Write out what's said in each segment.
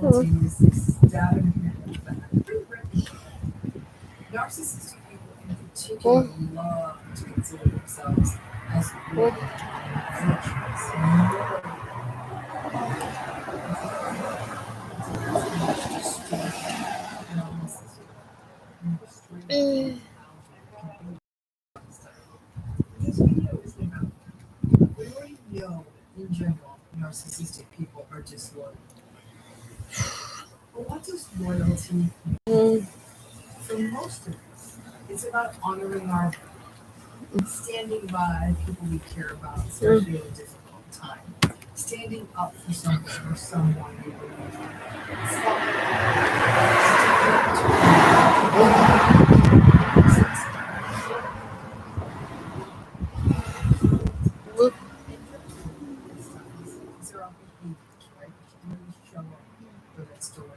simultaneously stabbing people in the back. Narcissistic people in particular love to consider themselves as good, virtuous, moral, and unnecessary. This video is about we already know in general narcissistic people are disloyal. But what does loyalty mean? For most of us, it's about honoring our standing by people we care about, especially at a difficult time. Standing up for something or someone we believe in. It's these are all behaviors, right? You really show up for that story.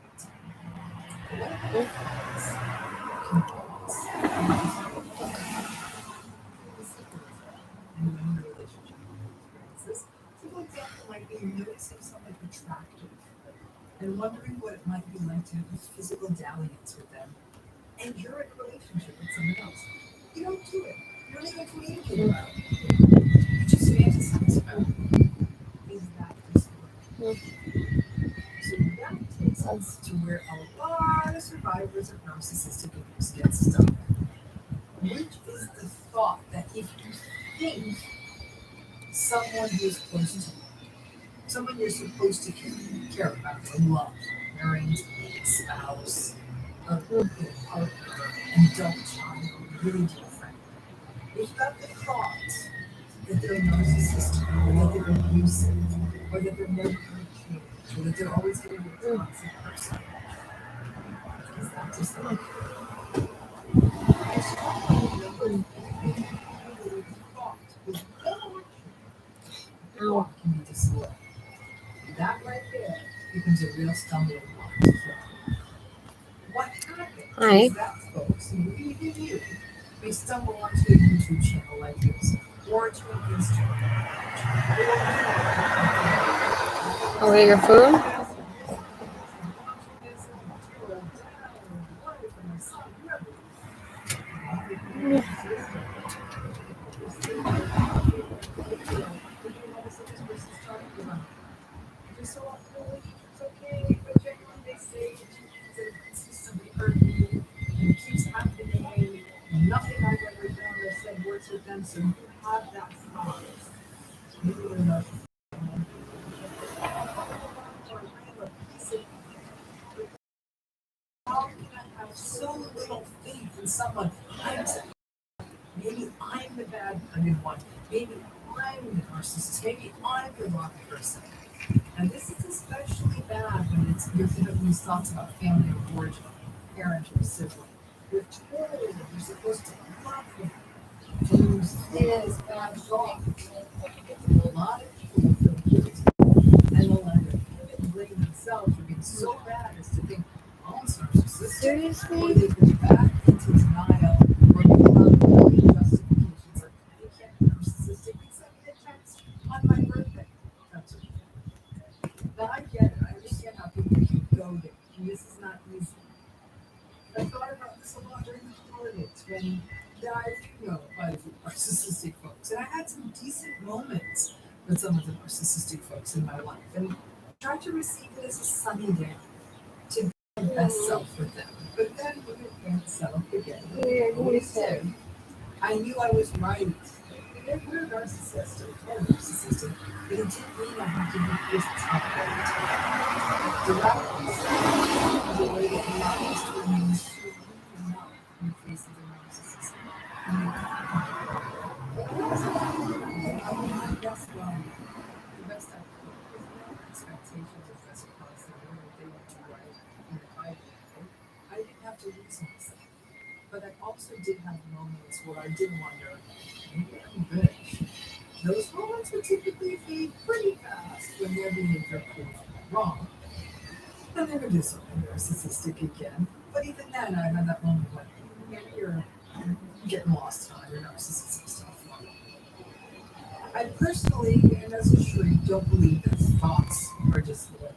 And when the relationship experiences, simple example might be noticing someone attractive and wondering what it might be like to have a physical dalliance with them. And you're in a relationship with someone else. You don't do it. You don't even communicate about it. You just fantasize about it. Is that possible? So that takes us to where a lot of survivors of narcissistic abuse get stuck. Which is the thought that if you think someone who is close to you, someone you're supposed to care about and love, parent, spouse, a partner, an adult child, really dear friend. If you have the thought that they're narcissistic, or that they're abusive, or that they're never going to change, or that they're always going to be a toxic person, is that just like how can be disloyal? That right there becomes a real stumbling block. What happens is that folks, even you, may stumble onto a YouTube channel like this, or to an Instagram. Oh, your phone? Nothing I've ever done or said works with them, so you have that thought. How can I have so little faith in someone? Maybe I'm the bad one. Maybe I'm the narcissist. Maybe I'm the wrong person. And this is especially bad when you're having these thoughts about family of origin, parent or sibling. You're told that you're supposed to love them. So when you say this bad thought, a lot of people feel guilty and will either pivot and blame themselves for being so bad as to think, oh, it's narcissistic. Seriously? Or they go back into denial or become justifications like, they can't be narcissistic. They sent me a text on my birthday. That's okay. Now I get it. I understand how people can go there. And this is not easy. I thought about this a lot during the holidays when I do know quite a few narcissistic folks. And I had some decent moments with some of the narcissistic folks in my life. And tried to receive it as a sunny day to be my best self with them. But then when I can't self again, I always did. I knew I was right. If you're narcissistic, but it didn't mean I had to be this tough all the time. The way that allows us to remain true enough in the face of the narcissist. I mean, I guess, well, the best I could was no expectations of reciprocity or they would do right and if I did right. I didn't have to lose myself. But I also did have moments where I did wonder, maybe I'm good. Those moments would typically fade pretty fast when their behavior proved wrong. And they would do something narcissistic again. But even then, I had that moment like, maybe you're getting lost on your narcissistic stuff. I personally, and as a shrink, don't believe that thoughts are disloyal.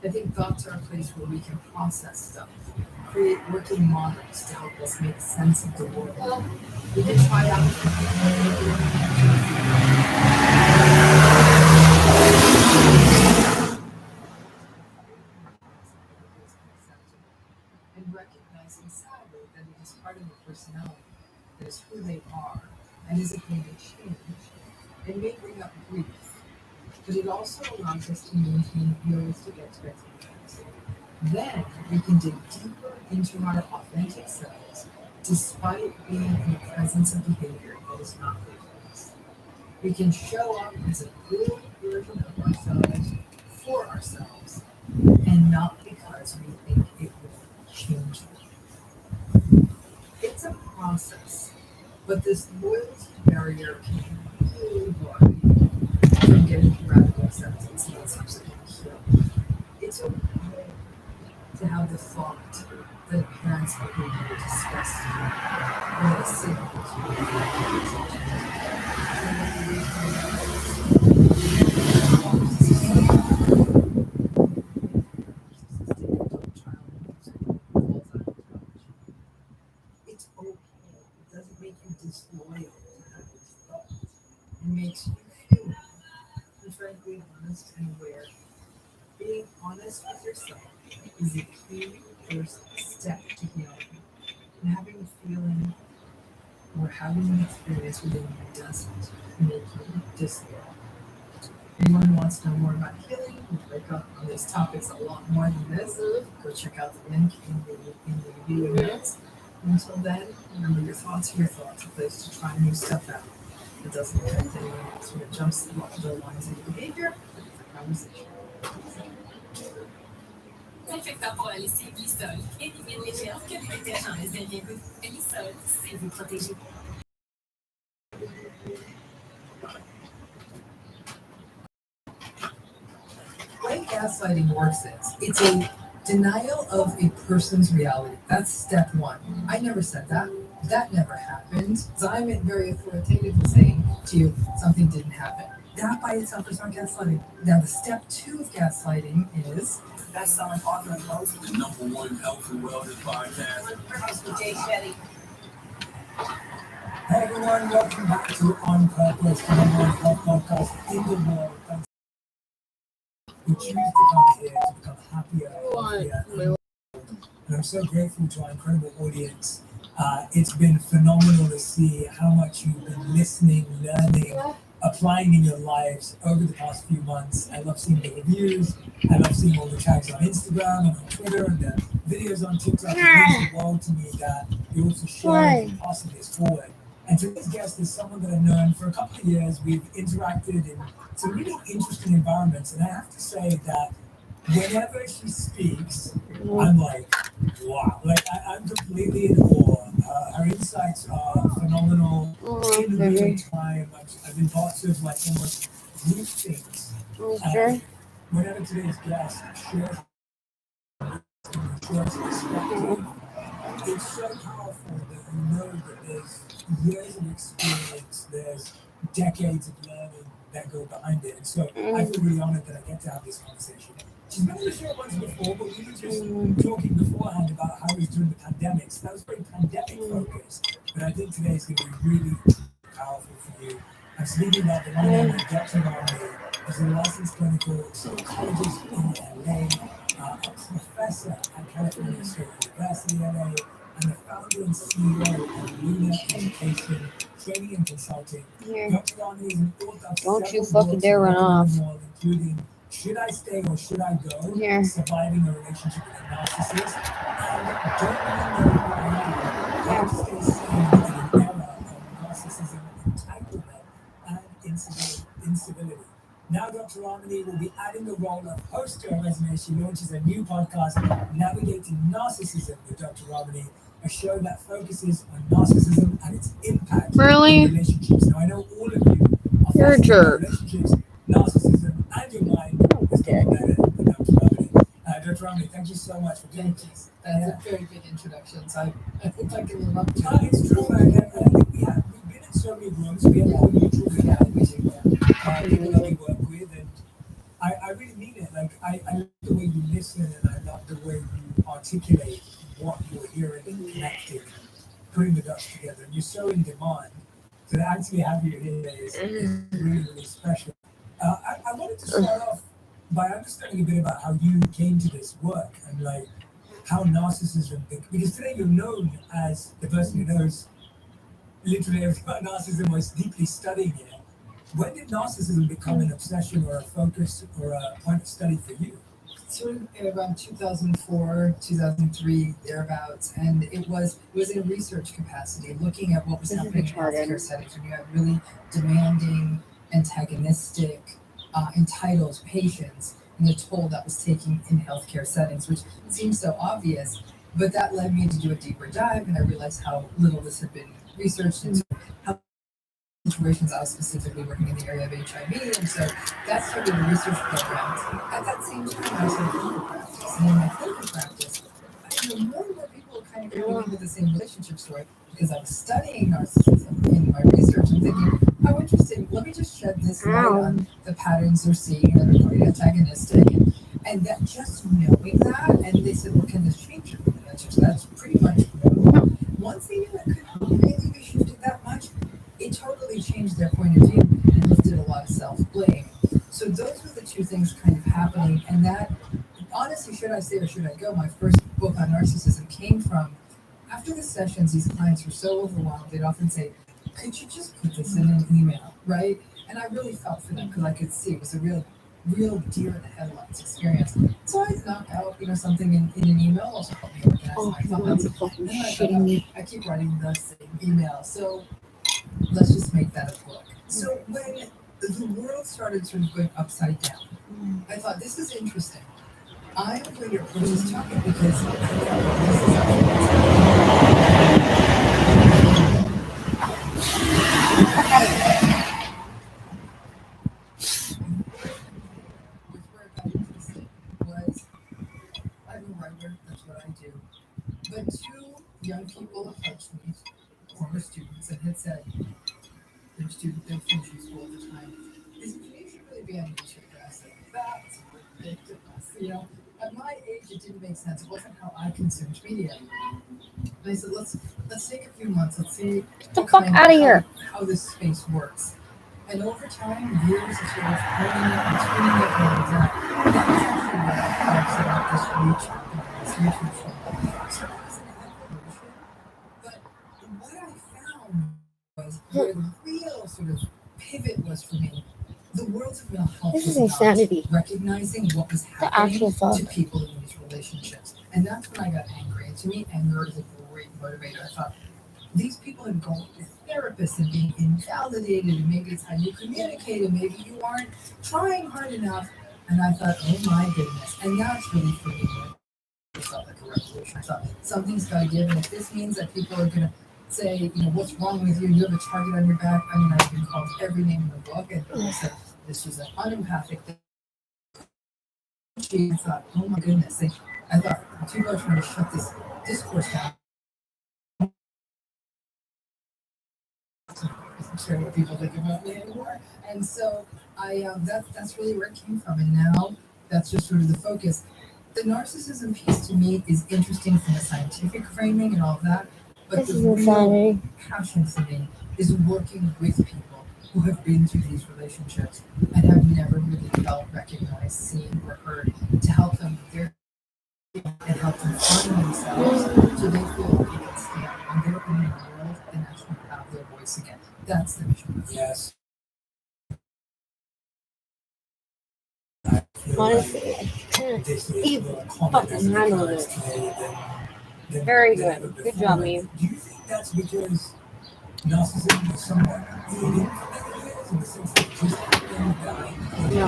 I think thoughts are a place where we can process stuff, create working models to help us make sense of the world. We can try out and recognizing sadly that it is part of their personality, that is who they are, and isn't going to change. It may bring up grief, but it also allows us to maintain realistic expectations. Then we can dig deeper into our authentic selves, despite being in the presence of behavior that is not good for us. We can show up as a good version of ourselves for ourselves, and not because we think it will change them. It's a process, but this loyalty barrier can really block people from getting to radical acceptance and subsequent healing. It's okay to have the thought that a parent's behavior disgusts you or that a sibling it's okay. It doesn't make you disloyal to have these thoughts. It makes you human and frankly honest and aware. Being honest with yourself is the key first step to healing. And having a feeling or having an experience within you doesn't make you disloyal. Anyone who wants to know more about healing, we break up on these topics a lot more than this. Go check out the link in the video notes. Until then, remember your thoughts are your thoughts, a place to try new stuff out. It doesn't affect anyone else when it jumps the lines of your behavior. It's a conversation. Désinfectant pour la lessive Lysol. Élimine les germes que le détergent laisse bien goût. Lysol, c'est vous protéger. The way gaslighting works is it's a denial of a person's reality. That's step one. I never said that. That never happened. So I'm very authoritatively saying to you something didn't happen. That by itself is not gaslighting. Now the step two of gaslighting is best-selling author of most. The #1 health and wellness podcast. With Jay Shetty. Hey everyone, welcome back to On Purpose, the #1 health podcast in the world. Thanks. We choose to come here to become happier, healthier, and I'm so grateful to our incredible audience. It's been phenomenal to see how much you've been listening, learning, applying in your lives over the past few months. I love seeing the reviews. I love seeing all the tags on Instagram and on Twitter and the videos on TikTok. It means the world to me that you're also sharing and passing this forward. And today's guest is someone that I've known for a couple of years. We've interacted in some really interesting environments. And I have to say that whenever she speaks, I'm like, wow. Like, I'm completely in awe. Her insights are phenomenal. In real time, I've been parts of like almost group things. Whenever today's guest shares perspective, it's so powerful that you know that there's years of experience, there's decades of learning that go behind it. And so I feel really honored that I get to have this conversation. She's been on the show once before, but we were just talking beforehand about how it was during the pandemic. So that was very pandemic focused. But I think today is going to be really powerful for you. I'm speaking about the one and only Dr. Romney, who's a licensed clinical psychologist in LA, a professor at California State University, LA, and the founder and CEO of Luna Education, Training and Consulting. Dr. Romney is an author of Don't you several fucking books dare run off. including Should I Stay or Should I Go? Here. Surviving a Relationship with a Narcissist. And Don't You Know Who I Am? How to Stay Sane in an Era of Narcissism, Entitlement, and Incivility. Now Dr. Romney will be adding the role of host to her resume. She launches a new podcast, Navigating Narcissism with Dr. Romney, a show that focuses on narcissism and its impact Really? on relationships. Now I know all of you are You're a fascinated jerk. by relationships, narcissism, and your mind is no better than Dr. Romney. Dr. Romney, thank you so much for doing this. That's a very good introduction. So I think I can live up to it. It's true, and I think we've been in so many rooms. We have all mutual reality people that we work with, and I really mean it. Like I love the way you listen, and I love the way you articulate what you're hearing and connecting, putting the dots together. And you're so in demand. So to actually have you here is really, really special. I wanted to start off by understanding a bit about how you came to this work and like how narcissism, because today you're known as the person who knows literally everything about narcissism, was deeply studying it. When did narcissism become an obsession or a focus or a point of study for you? Sort of around 2004, 2003, thereabouts, and it was in a research capacity, looking at what was happening in healthcare settings when you had really demanding, antagonistic, entitled patients and the toll that was taking in healthcare settings, which seems so obvious, but that led me to do a deeper dive, and I realized how little this had been researched into how situations. I was specifically working in the area of HIV, and so that started a research program. At that same time, I was in clinical practice, and in my clinical practice, more and more people were kind of coming into the same relationship story because I was studying narcissism in my research and thinking, how interesting, let me just shed this light on the patterns they're seeing, and they're quite antagonistic, and that just knowing that, and they said, well, can this change your relationship? So that's pretty much once they knew it could really be shifted that much, it totally changed their point of view and lifted a lot of self-blame. So those were the two things kind of happening, and that, honestly, should I say or should I go, my first book on narcissism came from, after the sessions, these clients were so overwhelmed, they'd often say, could you just put this in an email, right? And I really felt for them because I could see it was a real deer in the headlights experience. So I knock out, something in an email, also help me organize my thoughts. And then I thought, I keep writing the same email, so let's just make that a book. So when the world started sort of going upside down, I thought, this is interesting. I'm going to approach this topic because I thought this is actually what's where it got interesting was, I'm a writer, that's what I do. But two young people approached me, former students, and had said, they're finishing school at the time, is you should really be on YouTube dress. That's ridiculous. At my age, it didn't make sense. It wasn't how I consumed media. And I said, let's take a few months. Let's see Get the fuck out of here. How this space works. And over time, years of sort of honing it and tuning it and that was actually what I set out this YouTube channel. So it was an evolution. But what I found was where the real sort of pivot was for me. The world of mental health This is was not insanity. recognizing what was The actual happening fuck. to people in these relationships. And that's when I got angry. And to me, anger is a great motivator. I thought, these people have gone to therapists and being invalidated, and maybe it's how you communicate, and maybe you aren't trying hard enough. And I thought, oh my goodness. And that's really for me what it felt like a revolution. I thought, something's got to give. And if this means that people are going to say, what's wrong with you? You have a target on your back. I mean, I've been called every name in the book, and people said this was an unempathic thing. I thought, oh my goodness. I thought, people are trying to shut this discourse down. I'm sure what people think about me anymore. And so that's really where it came from. And now that's just sort of the focus. The narcissism piece to me is interesting from a scientific framing and all of that. But This the is real insanity. passion for me is working with people who have been through these relationships and have never really felt recognized, seen, or heard, to help them with their and help them find themselves so they feel they can stand on their own world and actually have their voice again. That's the mission. Yes. Honestly, I can't This is even more common fucking as it handle occurs this. today than Very than ever good. Good before. job, me. Do you think that's because narcissism is somewhat alien from other ways in the sense that just happened that No.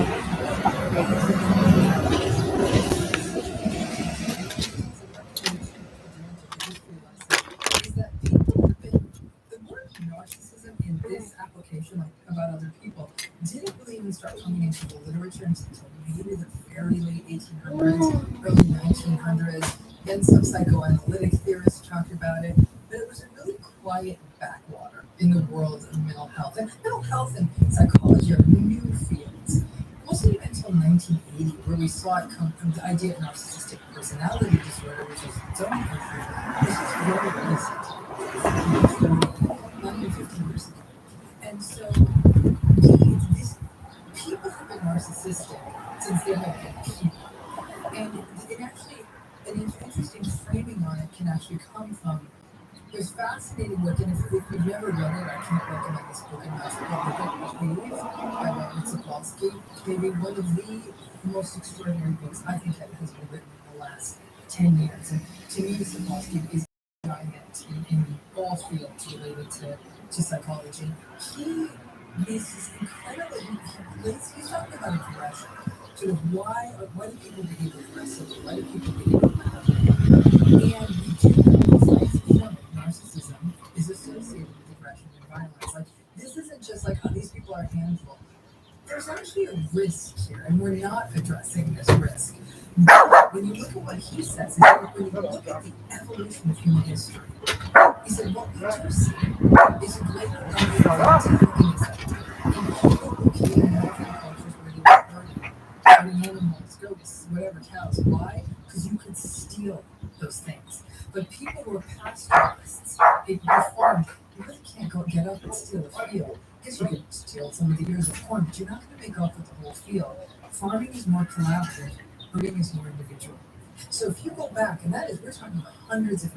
Is that people have been, the word narcissism in this application, like about other people, didn't really even start coming into the literature until maybe the very late 1800s, early 1900s. Then some psychoanalytic theorists talked about it, but it was a really quiet backwater in the world of mental health. And mental health and psychology are new fields. It wasn't even until 1980 where we saw it come from the idea of narcissistic personality disorder, which is its own issue. This is very recent, 50 years ago. And so people have been narcissistic since they have been people. And it actually, an interesting framing on it can actually come from, there's fascinating work, and if you've never read it, I can't recommend this book enough. The Book by Robert Sapolsky, maybe one of the most extraordinary books I think that has been written in the last 10 years. And to me, Sapolsky is a giant in all fields related to psychology. He is incredible. He's talking about aggression. Sort of why do people behave aggressively? Why do people behave violently? And we do know narcissism is associated with aggression and violence. Like, this isn't just like, oh, these people are a handful. There's actually a risk here, and we're not addressing this risk. When you look at what he says, when you look at the evolution of human history, he said what we do see is a greater level of antagonism in people who came in different cultures where they were hurting animals, goats, whatever, cows. Why? Because you could steal those things. But people who are pastoralists, people who farm, you really can't go get up and steal a field. I guess you could steal some of the ears of corn, but you're not going to make off with the whole field. Farming is more collaborative, herding is more individual. So if you go back, and that is, we're talking about hundreds of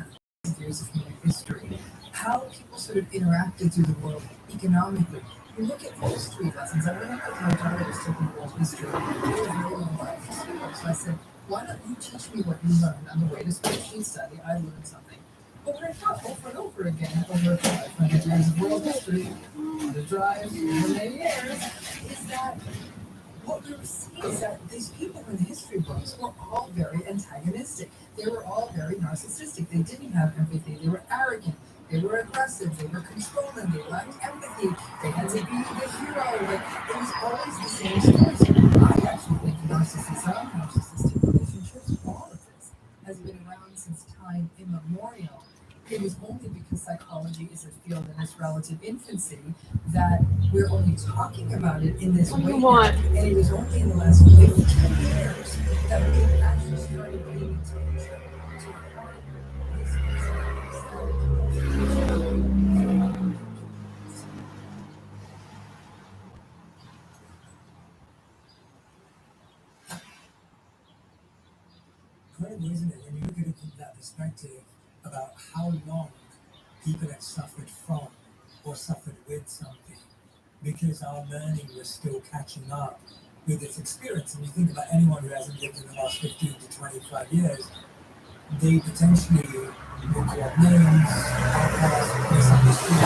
years of human history, how people sort of interacted through the world economically. You look at history lessons. I went up with my daughter was taking world history. It was very long life. So I said, why don't you teach me what you learned on the way to spreadsheet study? I learned something. But what I thought over and over again, over 500 years of world history, on the drive, over many years, is that what we were seeing is that these people in the history books were all very antagonistic. They were all very narcissistic. They didn't have empathy. They were arrogant. They were aggressive. They were controlling. They lacked empathy. They had to be the hero. Like, it was always the same story. So I actually think narcissistic relationships, all of this, has been around since time immemorial. It is only because psychology is a field in its relative infancy that we're only talking about it in this way now. And it was only in the last 15 years that we actually started paying attention to how incredible, isn't it? When you look at it from that perspective about how long people have suffered from or suffered with something, because our learning was still catching up with its experience. And you think about anyone who hasn't lived in the last 15 to 25 years, they potentially will call up names, outcasts, misunderstood,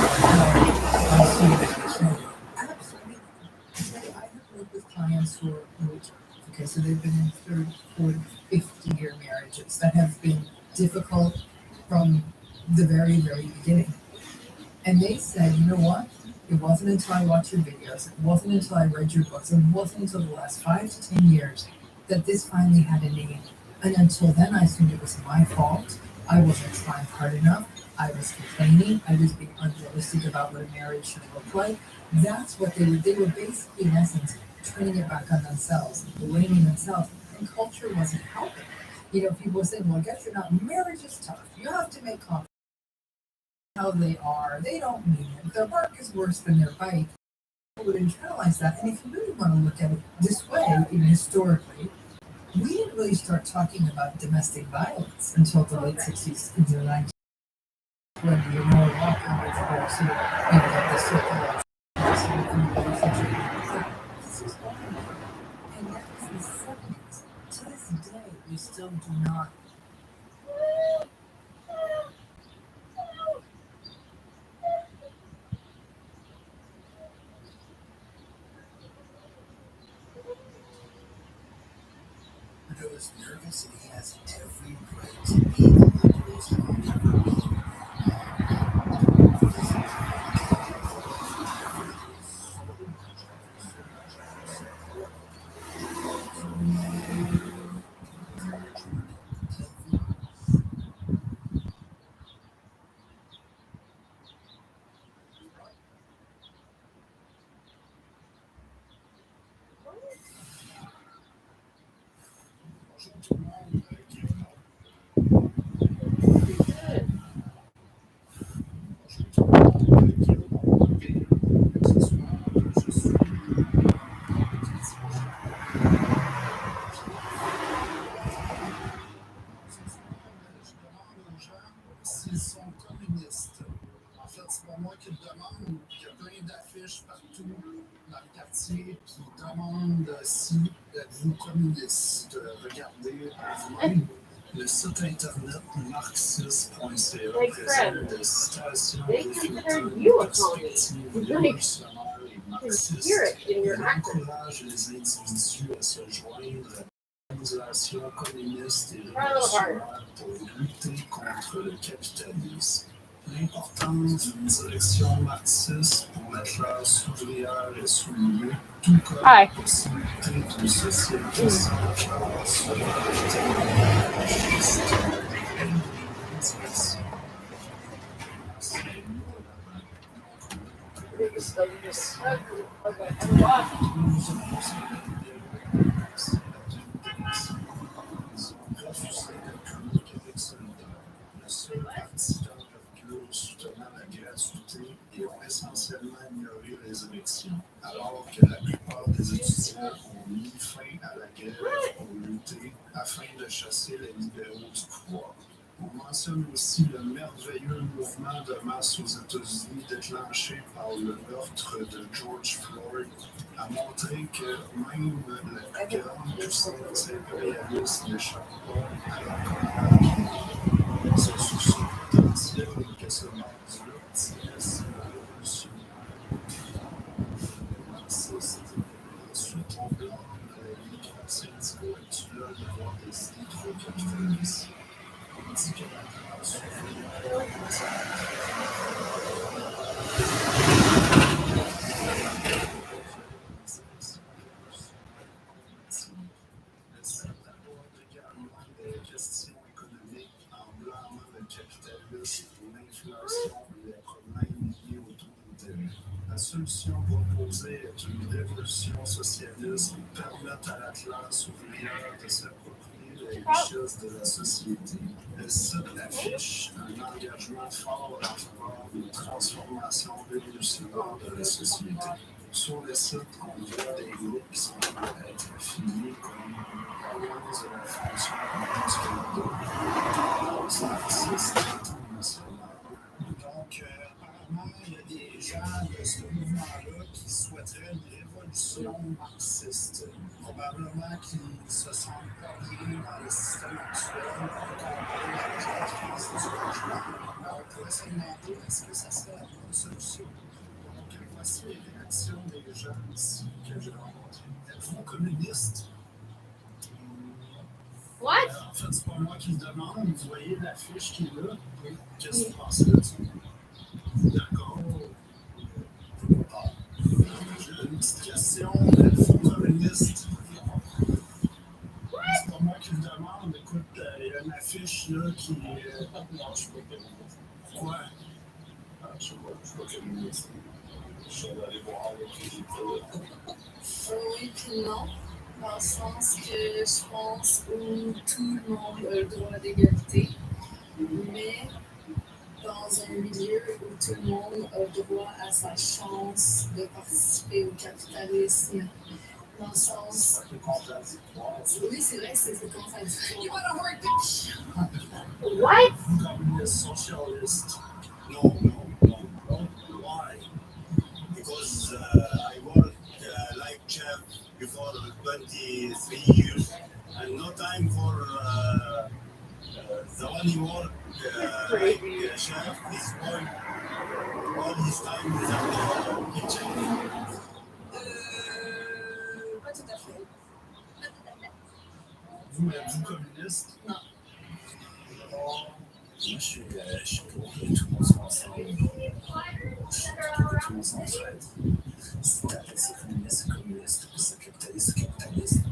unseen, as they say. Absolutely. I have worked with clients who are older. Okay, so they've been in third, fourth, 50-year marriages that have been difficult from the very, very beginning. And they said, you know what? It wasn't until I watched your videos, it wasn't until I read your books, it wasn't until the last 5 to 10 years that this finally had a name. And until then, I assumed it was my fault. I wasn't trying hard enough. I was complaining. I was being unrealistic about what a marriage should look like. That's what they were. They were basically, in essence, turning it back on themselves, blaming themselves. And culture wasn't helping. You know, people were saying, well, I guess you're not. Marriage is tough. You have to make compromises. How they are. They don't mean it. Their bark is worse than their bite. People would internalize that. And if you really want to look at it this way, even historically, we didn't really start talking about domestic violence until the late 60s into the 90s, when the Aurora Walker was sort of, like the circle of this was going on. And that was in the 70s. To this day, we still do not. Joe's nervous and he has every right to be the liberals he'll never be. vous communistes, regardez vous-même. Le site internet marxiste.ca présente des citations reflétant une perspective révolutionnaire et marxiste. Il encourage les individus à se joindre à l'organisation communiste et révolutionnaire pour lutter contre le capitalisme. L'importance d'une direction marxiste pour la classe ouvrière est soulignée, tout comme la possibilité d'une société sans classe anarchiste. Le seul partisan recul soutenant la gratuité et ont essentiellement ignoré les élections, alors que la plupart des étudiants ont mis fin à la grève pour lutter afin de chasser les libéraux du pouvoir. On mentionne aussi le merveilleux mouvement de masse aux États-Unis déclenché par le meurtre de George Floyd a montré que même la plus grande puissance impérialiste n'échappe pas à la colère. C'est sous ce potentiel que se base l'optimisme révolutionnaire marxiste. Ensuite, on blâme les grands syndicats actuels d'avoir décidé trop capitalistes. On dit que la classe ouvrière essaie d'aborder également des questions économiques en blâmant le capitalisme pour l'inflation et les problèmes liés au taux d'intérêt. La solution proposée est une révolution socialiste pour permettre à la classe ouvrière de s'approprier les richesses de la société. Le site affiche un engagement fort en faveur d'une transformation révolutionnaire de la société. Sur le site, on voit des groupes qui semblent être affiliés comme l'Alliance de la fonction industrielle, marxiste internationale. Donc, apparemment, il y a des gens de ce mouvement-là qui souhaiteraient une révolution marxiste. Probablement qu'ils se sentent pas bien dans le système actuel, comparé avec la crise du logement. On pourrait se demander est-ce que ça serait la bonne solution? Donc, voici les réactions des gens ici que j'ai rencontrés. Êtes-vous communiste? What? En fait, c'est pas moi qui le demande. Vous voyez l'affiche qui est là? Oui. Qu'est-ce que tu penses là-dessus? D'accord. J'ai une petite question. Êtes-vous communiste? C'est pas moi qui le demande. Écoute, il y a une affiche là qui. Non, je suis pas communiste. Pourquoi? Je sais pas, je suis pas communiste. Je vais aller voir le président. Oui, puis non. Dans le sens que je pense où tout le monde a le droit d'égalité, mais dans un milieu où tout le monde a le droit à sa chance de participer au capitalisme. Dans le sens. C'est contradictoire. Oui, c'est vrai que c'est contradictoire. You wanna work the What? Communist, socialist. No. Why? Because I worked like chef before 23 years, and no time for the only work like chef is work all his time without the kitchen. Pas tout à fait. Vous êtes-vous communiste? Non. Moi, je suis pour que tout le monde soit ensemble. Je suis pour que tout le monde s'entraide. C'est communiste, c'est capitaliste, c'est capitaliste.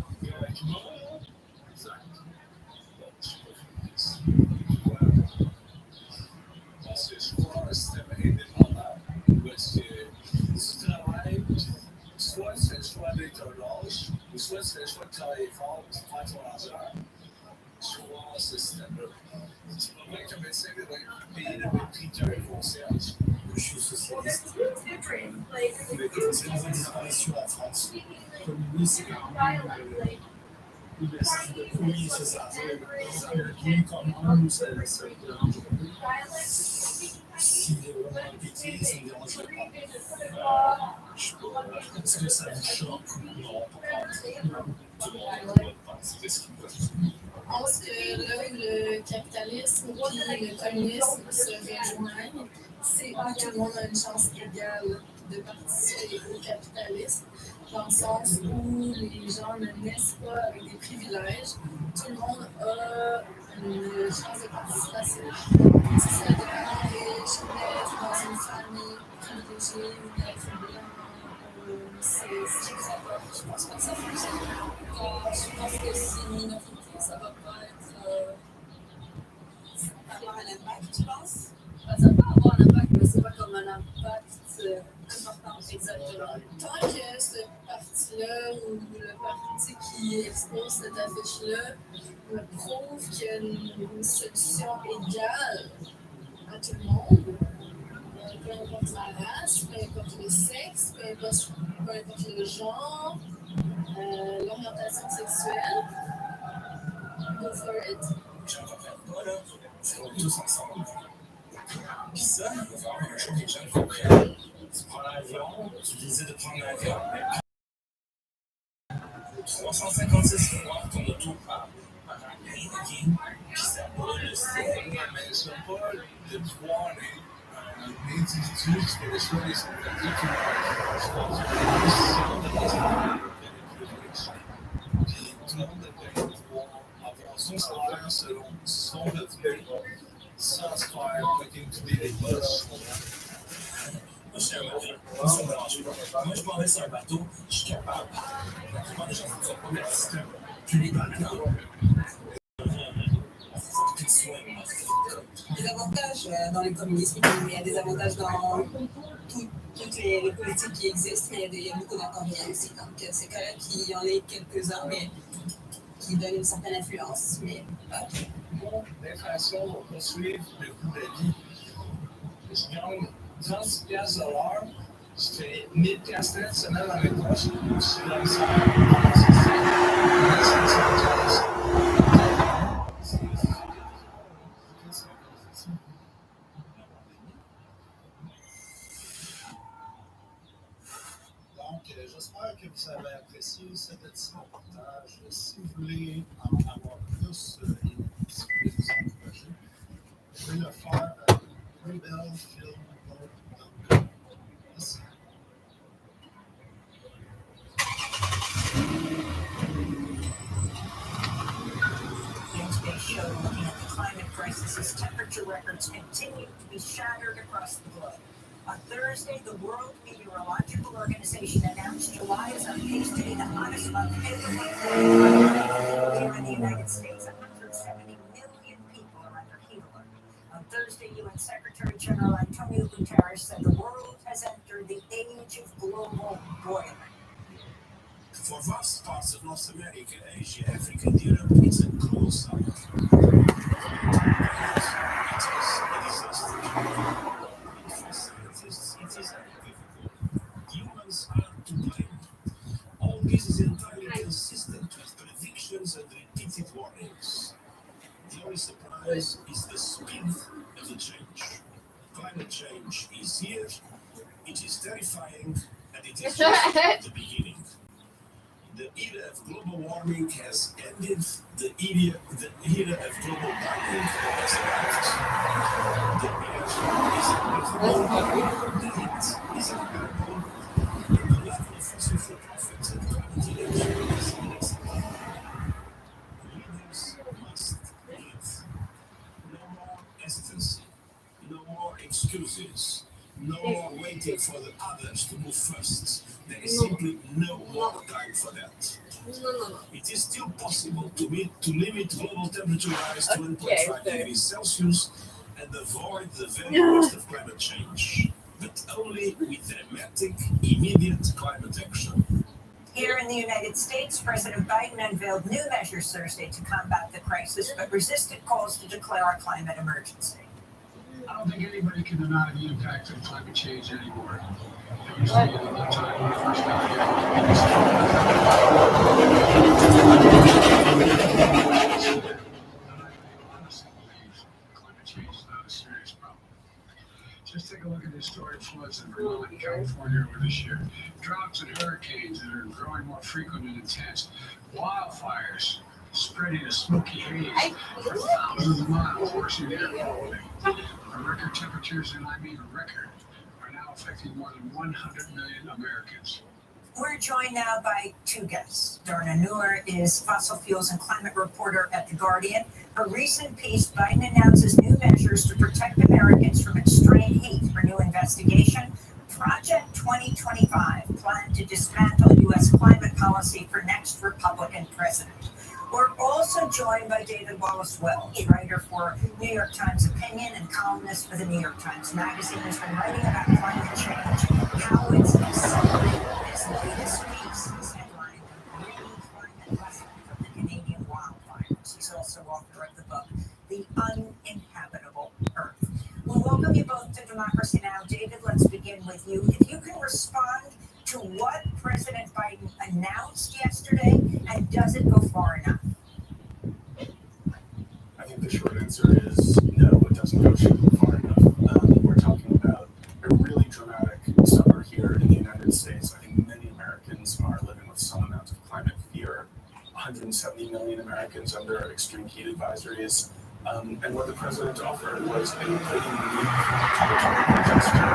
Parce que je crois un système indépendant. Parce que tu travailles, soit tu fais le choix d'être un lâche, ou soit tu fais le choix de travailler fort pour faire ton argent. Je crois ce système-là. C'est pas vrai qu'un médecin devrait payer le même prix qu'un concierge. Je suis socialiste. Mais comme c'est une disparition en France, communiste, c'est quand même une espèce de oui, c'est ça. Le bien commun, ça ne dérange pas. S'il est vraiment piqué, ça ne dérange pas. Je sais pas. Est-ce que ça vous choque ou non? tout le monde Ouais. doit penser ce qu'il veut. Je pense que là où le capitalisme et le communisme se rejoignent, c'est où tout le monde a une chance égale de participer au capitalisme, dans le sens où les gens ne naissent pas avec des privilèges. Tout le monde a une chance de participation. Que ce soit des parents riches, naître dans une famille privilégiée ou naître blanc. C'est ça. Je pense pas que ça fonctionne. Je pense que c'est une minorité, ça va pas être. Ça va avoir un impact, tu penses? Ça peut avoir un impact, mais c'est pas comme un impact important. Exactement. Tant que ce parti-là ou le parti qui expose cette affiche-là me prouve qu'il y a une solution égale à tout le monde, peu importe la race, peu importe le sexe, peu importe le genre, l'orientation sexuelle, go for it. J'en comprends pas, là. On est tous ensemble. Puis ça, il va falloir un jour que les gens comprennent. Tu prends l'avion, tu disais de prendre l'avion, mais 356 fois ton auto par année, puis ça brûle le ciel. Mais c'est pas de voir un individu qui fait le choix de son vie qui je pense que puis tout le monde devrait pouvoir avoir son salaire selon son revenu sans se faire fucking tuer les poches. Moi, je suis un marin. Moi, ça me dérange pas. Moi, je m'en vais sur un bateau, je suis capable. La plupart des gens ne sont pas, mais c'est un plus libéral. Des avantages dans le communisme, il y a des avantages dans toutes les politiques qui existent, mais il y a beaucoup d'inconvénients aussi. Donc, c'est correct qu'il y en ait quelques-uns, mais qui donnent une certaine influence. Mais Bon, l'inflation va poursuivre le coût de la vie. Je gagne 10 piastres de l'heure, je fais 1000 piastres de semaine dans mes poches, je suis dans le salaire. Donc, j'espère que vous avez apprécié cet petit reportage. Si vous voulez en avoir plus et si vous voulez vous encourager, vous pouvez le faire à rebelfilm.com. Merci. Today's show looking at the climate crisis as temperature records continue to be shattered across the globe. On Thursday, the World Meteorological Organization announced July is on pace to be the hottest month ever recorded. Here in the United States, 170 million people are under heat alert. On Thursday, UN Secretary General Antonio Guterres said the world has entered the age of global boiling. For vast parts of North America, Asia, Africa, and Europe, it's a cruel summer. It is a disaster. For scientists, it is unequivocal. Humans are to blame. All this is entirely consistent with predictions and repeated warnings. The only surprise is the speed of the change. Climate change is here, it is terrifying, and it is just the beginning. The era of global warming has ended. The era of global warming has arrived. The air is unbreathable. The heat is unbearable. And the level of fossil fuel profits and climate inaction is unacceptable. Leaders must lead. No more hesitancy. No more excuses. No more waiting for the others to move first. There is simply no more time for that. No. It is still possible to limit global temperature rise to 1.5 degrees Celsius and avoid the very worst of climate change, but only with dramatic, immediate climate action. Here in the United States, President Biden unveiled new measures Thursday to combat the crisis, but resisted calls to declare a climate emergency. I don't think anybody can deny the impact of climate change anymore. There used to be a time when we first got here. Honestly believe climate change is not a serious problem. Just take a look at the historic floods in Vermont and California over this year. Droughts and hurricanes that are growing more frequent and intense. Wildfires spreading a smoky haze for thousands of miles, worsening air quality. Our record temperatures, and I mean record, are now affecting more than 100 million Americans. We're joined now by two guests. Darna Noor is fossil fuels and climate reporter at The Guardian. Her recent piece, Biden announces new measures to protect Americans from extreme heat. Her new investigation, Project 2025, plan to dismantle U.S. climate policy for next Republican president. We're also joined by David Wallace-Welch, writer for New York Times Opinion and columnist for the New York Times Magazine, who's been writing about climate change, how it's accelerating. His latest piece is headlined Green Climate Lesson from the Canadian Wildfires. He's also author of the book, The Uninhabitable Earth. We'll welcome you both to Democracy Now! David, let's begin with you. If you can respond to what President Biden announced yesterday, and does it go far enough? I think the short answer is no, it doesn't go far enough. We're talking about a really dramatic summer here in the United States. I think many Americans are living with some amount of climate fear. 170 million Americans under extreme heat advisories. And what the president offered was a pretty unique targeted gesture.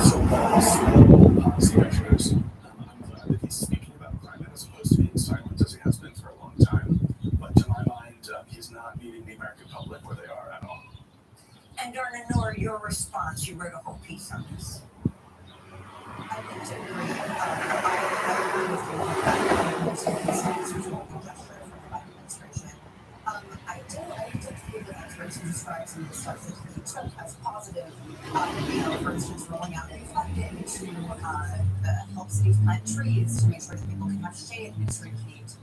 So policy measures. I'm glad that he's speaking about climate as opposed to being silent as he has been for a long time. But to my mind, he's not meeting the American public where they are at all. And Darna Noor, your response, you wrote a whole piece on this. I think to agree. I agree with you. It's a gesture from the Biden administration. I did think the experts who described some of the steps that he took as positive. For instance, rolling out new funding to help cities plant trees to make sure that people can have shade in extreme heat.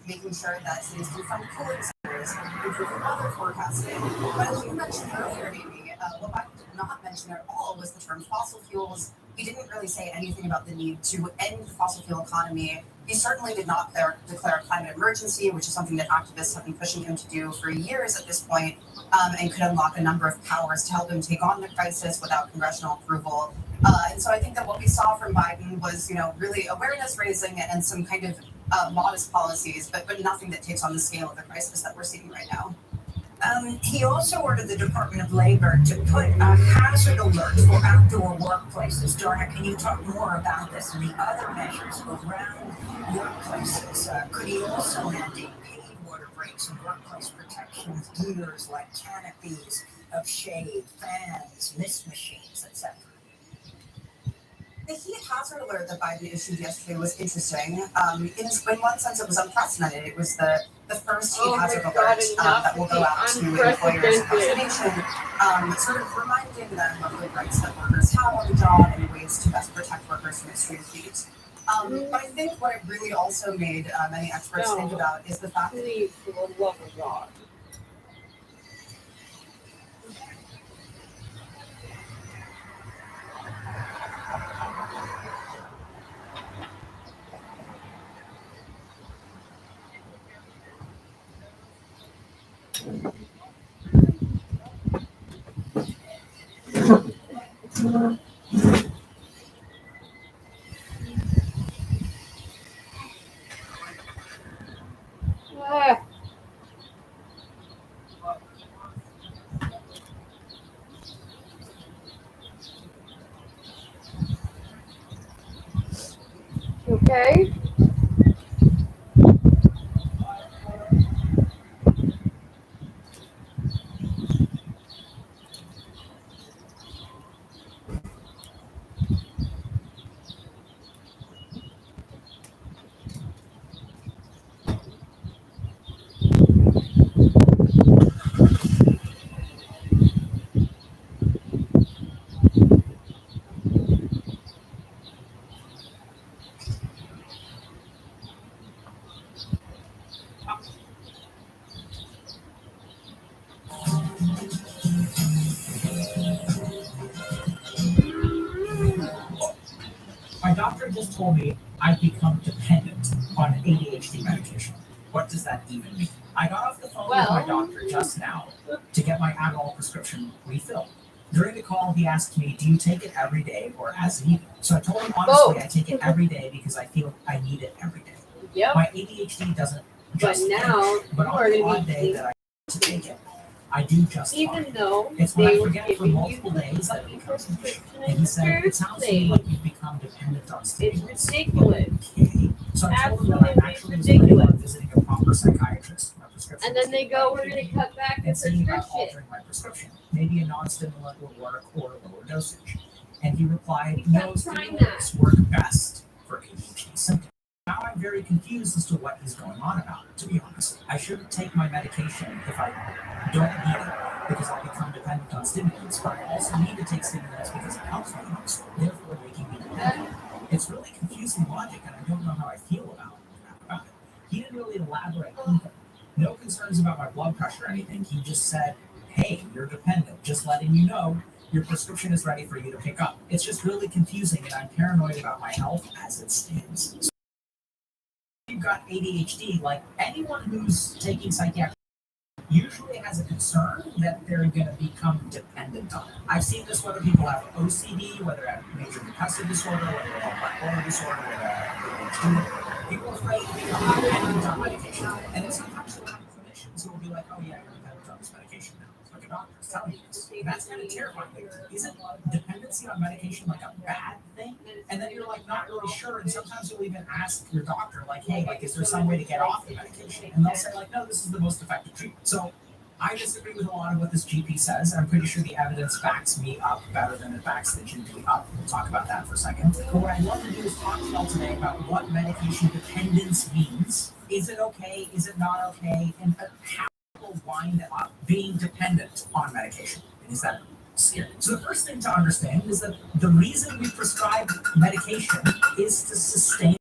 Making sure that cities can fund cooling centers, improving weather forecasting. But as you mentioned earlier, Amy, what Biden did not mention at all was the term fossil fuels. He didn't really say anything about the need to end the fossil fuel economy. He certainly did not declare a climate emergency, which is something that activists have been pushing him to do for years at this point, and could unlock a number of powers to help him take on the crisis without congressional approval. And so I think that what we saw from Biden was, really awareness raising and some kind of modest policies, but nothing that takes on the scale of the crisis that we're seeing right now. He also ordered the Department of Labor to put a hazard alert for outdoor workplaces. Darna, can you talk more about this and the other measures around workplaces? Could he also mandate paid water breaks and workplace protections, gears like canopies of shade, fans, mist machines, etc.? The heat hazard alert that Biden issued yesterday was interesting. In one sense, it was unprecedented. It was the first heat hazard alert that will go out to employers across the nation, sort of reminding them of the rights that workers have on the job and ways to best protect workers from extreme heat. But I think what it really also made many experts think about is the fact that Please, for the love of God. Okay. My doctor just told me I've become dependent on ADHD medication. What does that even mean? I got off the phone with my doctor just now to get my Adderall prescription refilled. During the call, he asked me, "Do you take it every day or as needed?" So I told him honestly, I take it every day because I feel I need it every day. Yep. My ADHD doesn't But just now finish, but you on are the gonna odd be day that I to take it, I do just even fine. though It's when they I were forget for giving you multiple days that it fucking becomes an issue. prescription And in he the said, "It first sounds to me place. like you've become dependent on It's stimulants." ridiculous. Okay. So I told him that I Absolutely actually was planning ridiculous. on visiting a proper psychiatrist. My prescription And was then they getting go, better. we're gonna cut back the And seeing about prescription. altering my prescription. Maybe a non-stimulant would work or a lower dosage. And he replied, We "No, kept trying stimulants work best for ADHD symptoms." Now I'm very confused as to what is going on about it, to be honest. I shouldn't take my medication if I don't need it because I become dependent on stimulants, but I also need to take stimulants because it helps my mood, therefore making me dependent. It's really confusing logic, and I don't know how I feel about it. He didn't really elaborate either. No concerns about my blood pressure or anything. He just said, "Hey, you're dependent. Just letting you know your prescription is ready for you to pick up." It's just really confusing, and I'm paranoid about my health as it stands. So if you've got ADHD, like anyone who's taking psychiatric usually has a concern that they're going to become dependent on it. I've seen this whether people have OCD, whether they have major depressive disorder, whether they have bipolar disorder, whether they have ADHD. People are afraid to become dependent on medication. And then sometimes you'll have clinicians who will be like, "Oh yeah, you're dependent on this medication now." It's like a doctor's telling you this. And that's kind of terrifying. Isn't dependency on medication like a bad thing? And then you're like not really sure. And sometimes you'll even ask your doctor, like, "Hey, like, is there some way to get off the medication?" And they'll say, like, "No, this is the most effective treatment." So I disagree with a lot of what this GP says. I'm pretty sure the evidence backs me up better than it backs the GP up. We'll talk about that for a second. But what I'd love to do is talk to y'all today about what medication dependence means. Is it okay? Is it not okay? And how people wind up being dependent on medication. Is that scary? So the first thing to understand is that the reason we prescribe medication is to sustain.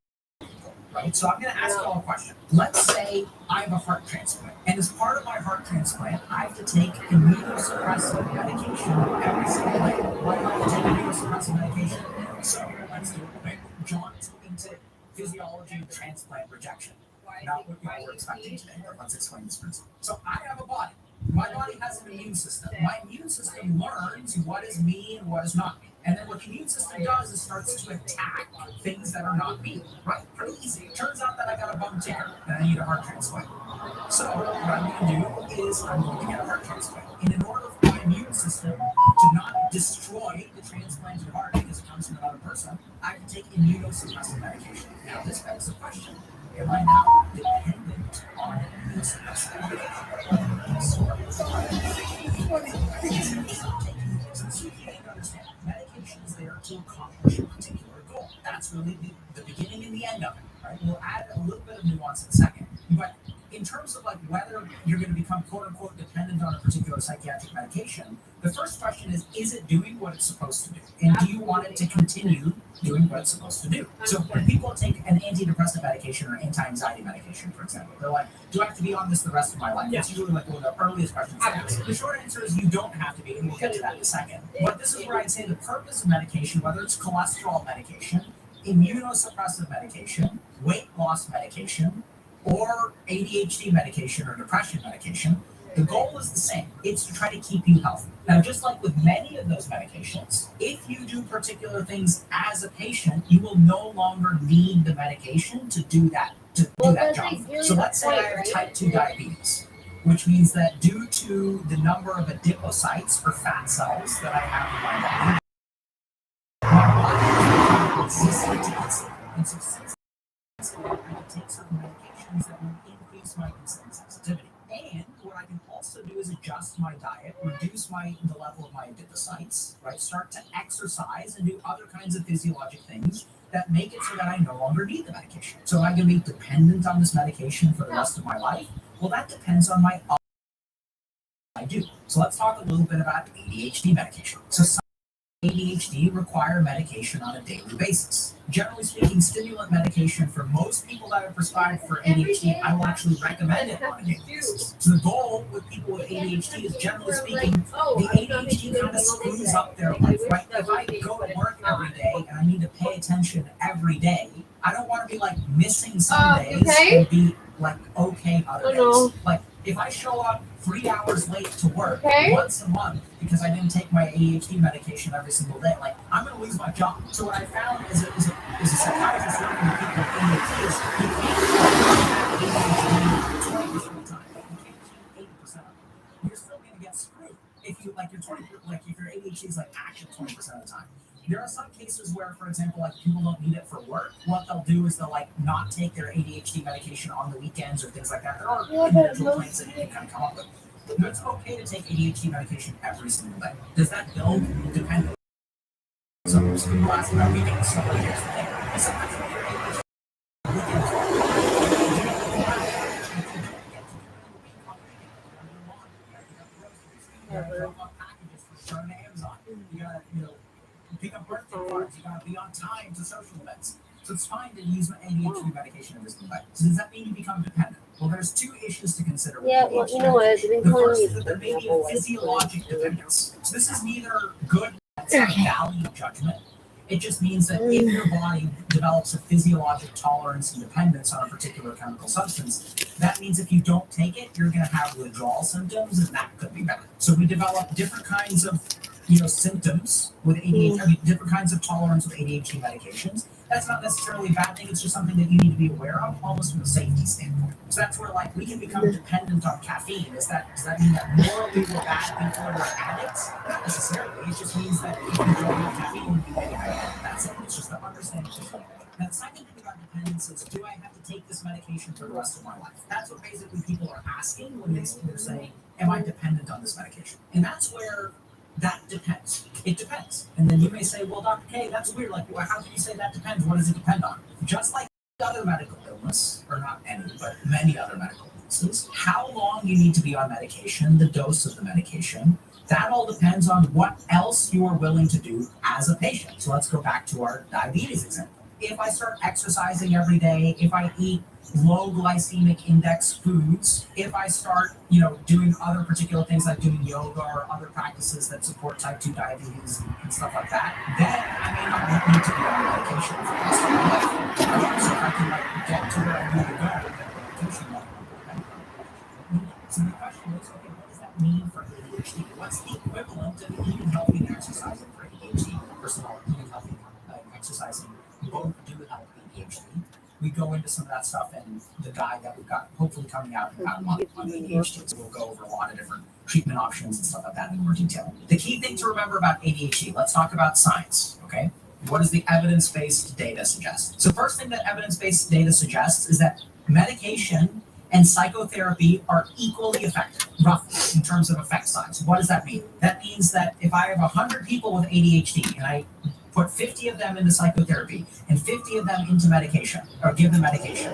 Right? So I'm going to ask you all a question. Let's say I have a heart transplant, and as part of my heart transplant, I have to take immunosuppressive medication every single day. Why do I have to take immunosuppressive medication? So let's do a quick jaunt into physiology of transplant rejection. Not what we're expecting today, but let's explain this principle. So I have a body. My body has an immune system. My immune system learns what is me and what is not me. And then what the immune system does is starts to attack things that are not me. Right? Pretty easy. It turns out that I got a bum ticker and I need a heart transplant. So what I'm going to do is I'm going to get a heart transplant. And in order for my immune system to not destroy the transplanted heart because it comes from another person, I can take immunosuppressive medication. Now this begs the question. Am I now dependent on immunosuppressive medication? Medication is there to accomplish a particular goal. That's really the beginning and the end of it. Right? We'll add a little bit of nuance in a second. But in terms of like whether you're going to become quote unquote dependent on a particular psychiatric medication, the first question is it doing what it's supposed to do? And do you want it to continue doing what it's supposed to do? So when people take an antidepressant medication or anti-anxiety medication, for example, they're like, do I have to be on this the rest of my life? That's usually like one of the earliest questions they ask. The short answer is you don't have to be, and we'll get to that in a second. But this is where I'd say the purpose of medication, whether it's cholesterol medication, immunosuppressive medication, weight loss medication, or ADHD medication or depression medication, the goal is the same. It's to try to keep you healthy. Now, just like with many of those medications, if you do particular things as a patient, you will no longer need the medication to do that job. So let's say I have type 2 diabetes, which means that due to the number of adipocytes or fat cells that I have in my body is resistant to insulin. And so since I can take certain medications that will increase my insulin sensitivity. And what I can also do is adjust my diet, reduce the level of my adipocytes, right? Start to exercise and do other kinds of physiologic things that make it so that I no longer need the medication. So am I going to be dependent on this medication for the rest of my life? Well, that depends on my I do. So let's talk a little bit about ADHD medication. So some ADHD require medication on a daily basis. Generally speaking, stimulant medication for most people that are prescribed for ADHD, I will actually recommend it on a daily basis. So the goal with people with ADHD is, generally speaking, the ADHD kind of screws up their life, right? If I go to work every day and I need to pay attention every day, I don't want to be like missing some days and be like okay other days. Like If I show up 3 hours late to work Okay. once a month because I didn't take my ADHD medication every single day, like I'm going to lose my job. So what I found is a psychiatrist working with people with ADHD is you can't ADHD 20% of the time. You can't 80% of it. You're still going to get screwed if you like your 20, like if your ADHD is like active 20% of the time. There are some cases where, for example, like people don't need it for work. What they'll do is they'll like not take their ADHD medication on the weekends or things like that. There are individual plans that you can kind of come up with. But it's okay to take ADHD medication every single day. Does that build dependence? Some people ask about weekends. So here's the thing. Sometimes when you're ADHD Amazon. You gotta, pick up birthday cards. You gotta be on time to social events. So it's fine to use ADHD medication every single day. So does that mean you become dependent? Well, there's two issues to consider. Yeah, well, you know what? I've been The calling first you is that there may be a physiologic dependence. So this is neither good nor value judgment. It just means that if your body develops a physiologic tolerance and dependence on a particular chemical substance, that means if you don't take it, you're going to have withdrawal symptoms, and that could be bad. So we develop different kinds of symptoms with ADHD, different kinds of tolerance with ADHD medications. That's not necessarily a bad thing. It's just something that you need to be aware of, almost from a safety standpoint. So that's where, like, we can become dependent on caffeine. Does that mean that morally we're bad people or we're addicts? Not necessarily. It just means that if you don't have caffeine, you may get addicted. That's it. It's just the understanding. Now, the second thing about dependence is, do I have to take this medication for the rest of my life? That's what basically people are asking when they're saying, am I dependent on this medication? And that's where that depends. It depends. And then you may say, well, Dr. K, that's weird. Like, well, how can you say that depends? What does it depend on? Just like other medical illness, or not any, but many other medical illnesses, how long you need to be on medication, the dose of the medication, that all depends on what else you are willing to do as a patient. So let's go back to our diabetes example. If I start exercising every day, if I eat low glycemic index foods, if I start, doing other particular things like doing yoga or other practices that support type 2 diabetes and stuff like that, then I may not need to be on medication for the rest of my life. So if I can get to where I need to go with that medication level. So the question is, okay, what does that mean for ADHD? What's the equivalent of eating healthy and exercising for ADHD? First of all, eating healthy and exercising both do help ADHD. We go into some of that stuff in the guide that we've got hopefully coming out in about a month on ADHD. So we'll go over a lot of different treatment options and stuff like that in more detail. The key thing to remember about ADHD, let's talk about science, okay? What does the evidence-based data suggest? So first thing that evidence-based data suggests is that medication and psychotherapy are equally effective, roughly, in terms of effect size. What does that mean? That means that if I have 100 people with ADHD and I put 50 of them into psychotherapy and 50 of them into medication, or give them medication,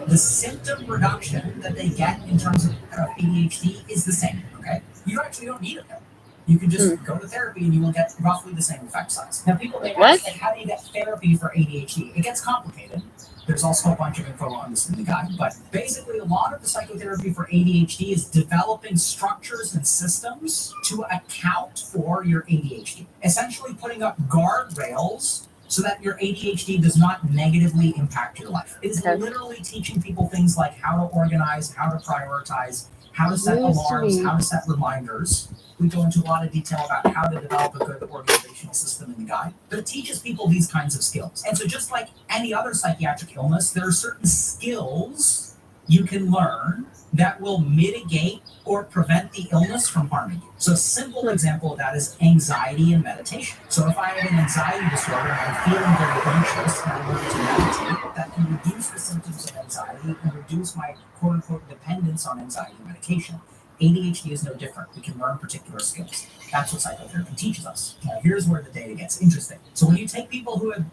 the symptom reduction that they get in terms of ADHD is the same, okay? You actually don't need it though. You can just go to therapy and you will get roughly the same effect size. Now people may ask, like, how do you get therapy for ADHD? It gets complicated. There's also a bunch of info on this in the guide, but basically a lot of the psychotherapy for ADHD is developing structures and systems to account for your ADHD. Essentially putting up guardrails so that your ADHD does not negatively impact your life. It is literally teaching people things like how to organize, how to prioritize, how to set alarms, how to set reminders. We go into a lot of detail about how to develop a good organizational system in the guide, but it teaches people these kinds of skills. And so just like any other psychiatric illness, there are certain skills you can learn that will mitigate or prevent the illness from harming you. So a simple example of that is anxiety and meditation. So if I have an anxiety disorder and I'm feeling very anxious and I learn to meditate, that can reduce the symptoms of anxiety and reduce my quote-unquote dependence on anxiety medication. ADHD is no different. We can learn particular skills. That's what psychotherapy teaches us. Now, here's where the data gets interesting. So when you take people who have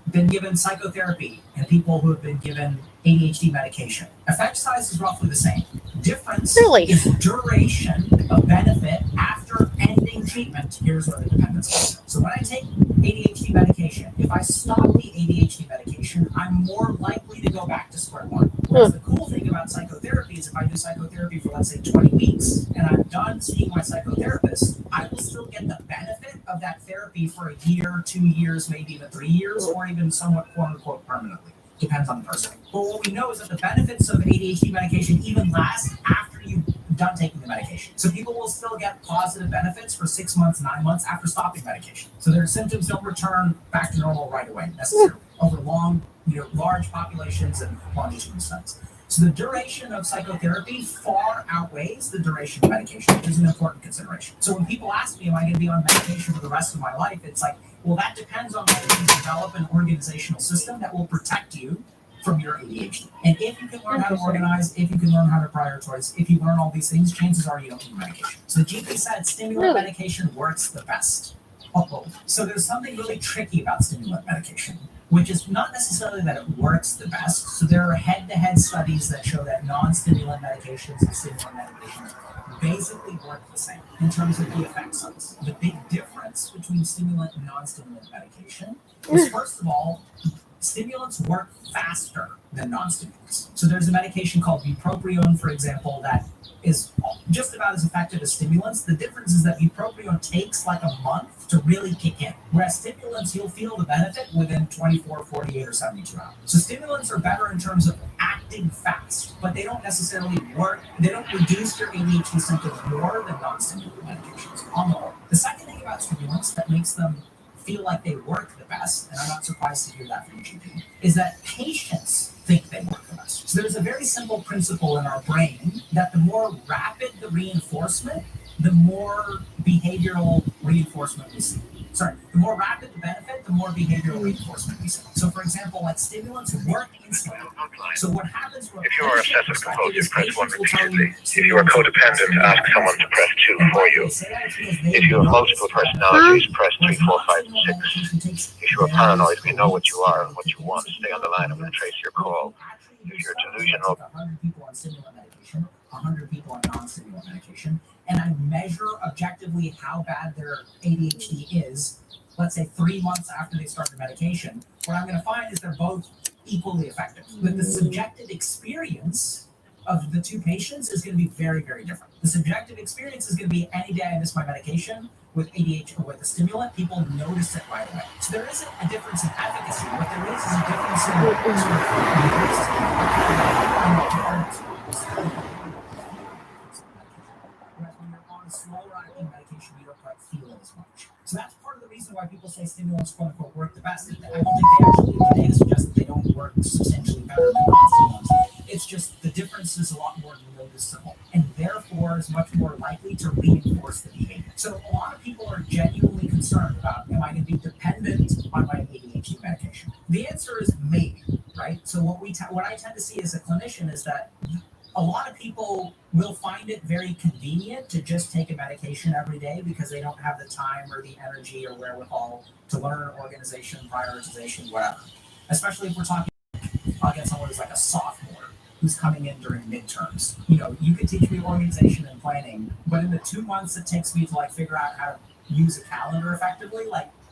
been given psychotherapy and people who have been given ADHD medication, effect size is roughly the same. Difference is duration of benefit after ending treatment. Here's where the dependence comes in. So when I take ADHD medication, if I stop the ADHD medication, I'm more likely to go back to square one. Whereas the cool thing about psychotherapy is if I do psychotherapy for, let's say, 20 weeks and I'm done seeing my psychotherapist, I will still get the benefit of that therapy for a year, 2 years, maybe even 3 years, or even somewhat quote-unquote permanently. Depends on the person. But what we know is that the benefits of ADHD medication even last after you've done taking the medication. So people will still get positive benefits for 6 months, 9 months after stopping medication. So their symptoms don't return back to normal right away necessarily over long, large populations and longitudinal studies. So the duration of psychotherapy far outweighs the duration of medication, which is an important consideration. So when people ask me, am I going to be on medication for the rest of my life? It's like, well, that depends on whether you develop an organizational system that will protect you from your ADHD. And if you can learn how to organize, if you can learn how to prioritize, if you learn all these things, chances are you don't need medication. So the GP said stimulant medication works the best. So there's something really tricky about stimulant medication, which is not necessarily that it works the best. So there are head-to-head studies that show that non-stimulant medications and stimulant medications basically work the same in terms of the effect size. The big difference between stimulant and non-stimulant medication is, first of all, stimulants work faster than non-stimulants. So there's a medication called bupropion, for example, that is just about as effective as stimulants. The difference is that bupropion takes like a month to really kick in, whereas stimulants, you'll feel the benefit within 24, 48, or 72 hours. So stimulants are better in terms of acting fast, but they don't necessarily work. They don't reduce your ADHD symptoms more than non-stimulant medications on the whole. The second thing about stimulants that makes them feel like they work the best, and I'm not surprised to hear that from the GP, is that patients think they work the best. So there's a very simple principle in our brain that the more rapid the reinforcement, the more behavioral reinforcement we see. The more rapid the benefit, the more behavioral reinforcement we see. So for example, like stimulants work instantly. So what happens when if you are obsessive compulsive, press 1 repeatedly. If you are codependent, ask someone to press 2 for you. If you have multiple personalities, press 3, 4, 5, and 6. If you are paranoid, we know what you are and what you want. Stay on the line and we'll trace your call. If you're delusional, 100 people on stimulant medication, 100 people on non-stimulant medication, and I measure objectively how bad their ADHD is, let's say 3 months after they start the medication, what I'm going to find is they're both equally effective. But the subjective experience of the two patients is going to be very, very different. The subjective experience is going to be any day I miss my medication with ADHD or with a stimulant, people notice it right away. So there isn't a difference in efficacy. What there is a difference in whereas when you're on a slower acting medication, you don't quite feel it as much. So that's part of the reason why people say stimulants quote unquote work the best. I don't think they actually the data suggests that they don't work substantially better than non-stimulants. It's just the difference is a lot more noticeable and therefore is much more likely to reinforce the behavior. So a lot of people are genuinely concerned about, am I going to be dependent on my ADHD medication? The answer is maybe, right? So what I tend to see as a clinician is that a lot of people will find it very convenient to just take a medication every day because they don't have the time or the energy or wherewithal to learn organization, prioritization, whatever. Especially if we're talking, I'll get someone who's like a sophomore who's coming in during midterms. You could teach me organization and planning, but in the 2 months it takes me to figure out how to use a calendar effectively,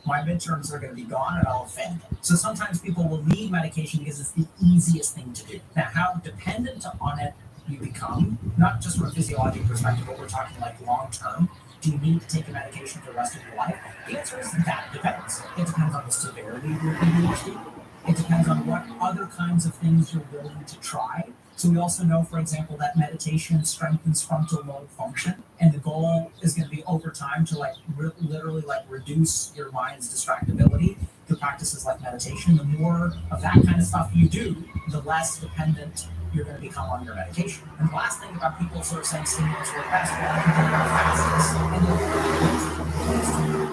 my midterms are going to be gone and I'll offend. So sometimes people will need medication because it's the easiest thing to do. Now, how dependent on it you become, not just from a physiological perspective, but we're talking long term. Do you need to take a medication for the rest of your life? The answer is that depends. It depends on the severity of your ADHD. It depends on what other kinds of things you're willing to try. So we also know, for example, that meditation strengthens frontal lobe function, and the goal is going to be over time to literally reduce your mind's distractibility through practices like meditation. The more of that kind of stuff you do, the less dependent you're going to become on your medication. And the last thing about people sort of saying stimulants work best,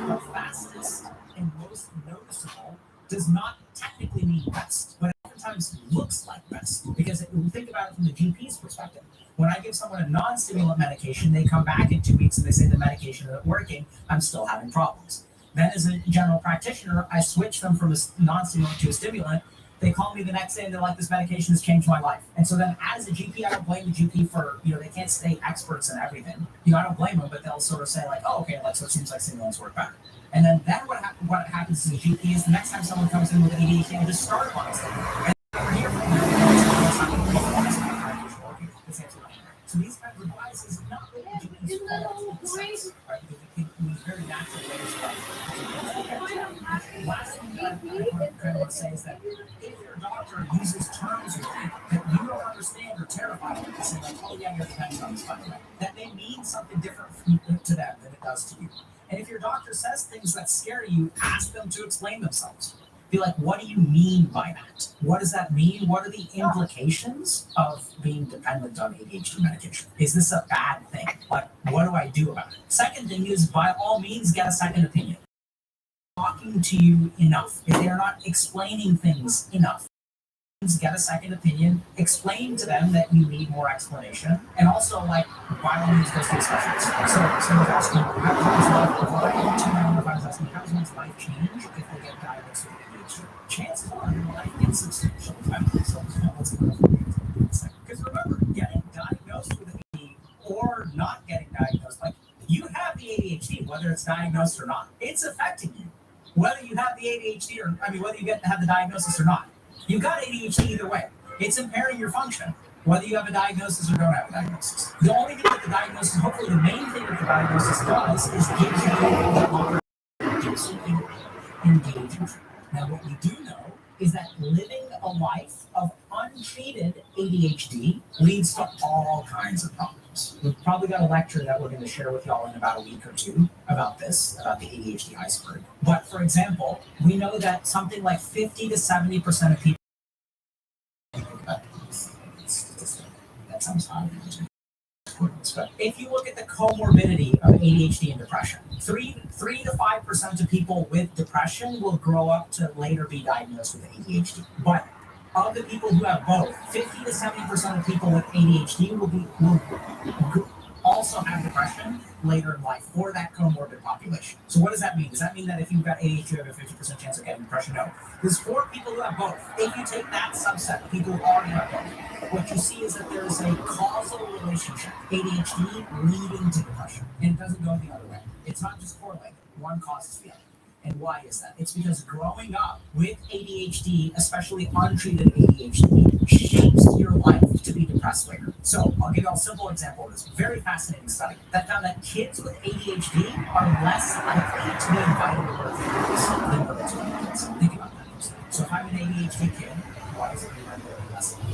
the fastest and most noticeable does not technically mean best, but it oftentimes looks like best, because think about it from the GP's perspective. When I give someone a non-stimulant medication, they come back in 2 weeks and they say the medication isn't working, I'm still having problems. Then as a general practitioner, I switch them from a non-stimulant to a stimulant. They call me the next day and they're like, this medication has changed my life. And so then as a GP, I don't blame the GP for, they can't stay experts in everything. I don't blame them, but they'll sort of say oh, okay, so it seems like stimulants work better. And then what happens as a GP is the next time someone comes in with ADHD, I just start on a stimulant. And hear from them. So these kinds of biases are not really GP's fault, right? Because it was very natural ways of last thing that I want to say is that if your doctor uses terms with you that you don't understand or terrified of, to say oh yeah, you're dependent on this, by the way, that something different to them than it does to you. And if your doctor says things that scare you, ask them to explain themselves. Be like, what do you mean by that? What does that mean? What are the implications of being dependent on ADHD medication? Is this a bad thing? Like, what do I do about it? Second thing is, by all means, get a second opinion. Talking to you enough. If they're not explaining things enough, get a second opinion, explain to them that you need more explanation, and also, like, by all means, go see a specialist. So someone's asking, how does one's life change if they get diagnosed with ADHD? Chances are your life gets substantially better. So let's go for a second. Because remember, getting diagnosed with ADHD or not getting diagnosed, like, you have the ADHD, whether it's diagnosed or not. It's affecting you. Whether you have the ADHD or, whether you get to have the diagnosis or not. You got ADHD either way. It's impairing your function, whether you have a diagnosis or don't have a diagnosis. The only thing that the diagnosis, hopefully the main thing that the diagnosis does, is gives you the opportunity to engage in treatment. Now, what we do know is that living a life of untreated ADHD leads to all kinds of problems. We've probably got a lecture that we're going to share with y'all in about a week or two about this, about the ADHD iceberg. But for example, we know that something like 50 to 70% of people, that sounds odd. But if you look at the comorbidity of ADHD and depression, 3 to 5% of people with depression will grow up to later be diagnosed with ADHD. But of the people who have both, 50 to 70% of people with ADHD will also have depression later in life for that comorbid population. So what does that mean? Does that mean that if you've got ADHD, you have a 50% chance of getting depression? No. There's 4 people who have both. If you take that subset of people who already have both, what you see is that there is a causal relationship, ADHD leading to depression. And it doesn't go the other way. It's not just correlated. One causes the other. And why is that? It's because growing up with ADHD, especially untreated ADHD, shapes your life to be depressed later. So I'll give you a simple example of this very fascinating study that found that kids with ADHD are less likely to be invited to birthday parties than those other kids. Think about that. So if I'm an ADHD kid, why is it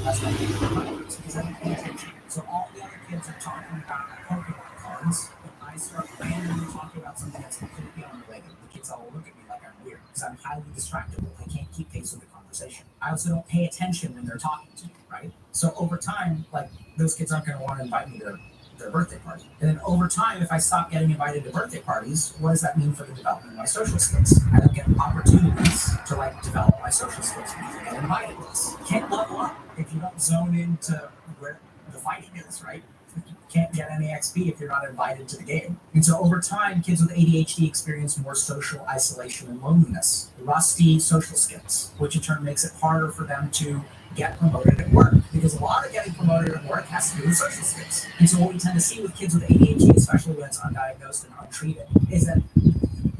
less likely to be invited? Because I don't pay attention. So all the other kids are talking about Pokemon cards, and I start randomly talking about something that's completely unrelated. The kids all look at me like I'm weird because I'm highly distractible. I can't keep pace with the conversation. I also don't pay attention when they're talking to me, right? So over time, like, those kids aren't going to want to invite me to their birthday party. And then over time, if I stop getting invited to birthday parties, what does that mean for the development of my social skills? I don't get opportunities to, like, develop my social skills because I get invited to this. You can't level up if you don't zone into where the fighting is, right? You can't get any XP if you're not invited to the game. And so over time, kids with ADHD experience more social isolation and loneliness, rusty social skills, which in turn makes it harder for them to get promoted at work, because a lot of getting promoted at work has to do with social skills. And so what we tend to see with kids with ADHD, especially when it's undiagnosed and untreated, is that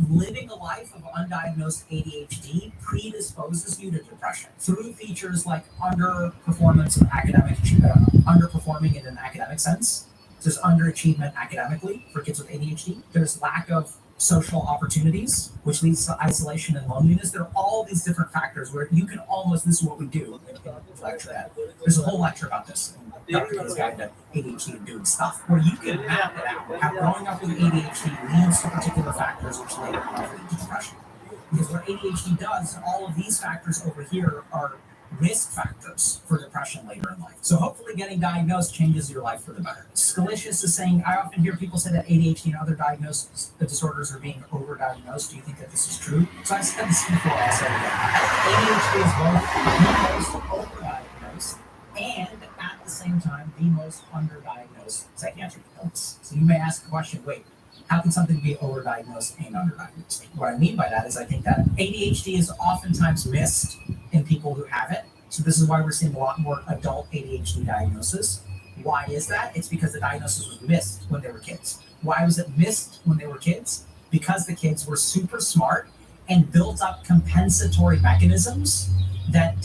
living a life of undiagnosed ADHD predisposes you to depression through features like underperformance of underperforming in an academic sense. There's underachievement academically for kids with ADHD. There's lack of social opportunities, which leads to isolation and loneliness. There are all these different factors where you can almost, this is what we do in the lecture at. There's a whole lecture about this in Dr. K's Guide to ADHD and Doing Stuff, where you can map it out, how growing up with ADHD leads to particular factors which later lead to depression. Because what ADHD does, all of these factors over here are risk factors for depression later in life. So hopefully getting diagnosed changes your life for the better. Scalicious is saying, I often hear people say that ADHD and other disorders are being overdiagnosed. Do you think that this is true? So I've said this before, I'll say it again. ADHD is both the most overdiagnosed and at the same time the most underdiagnosed psychiatric illness. So you may ask the question, wait, how can something be overdiagnosed and underdiagnosed? What I mean by that is I think that ADHD is oftentimes missed in people who have it. So this is why we're seeing a lot more adult ADHD diagnosis. Why is that? It's because the diagnosis was missed when they were kids. Why was it missed when they were kids? Because the kids were super smart and built up compensatory mechanisms that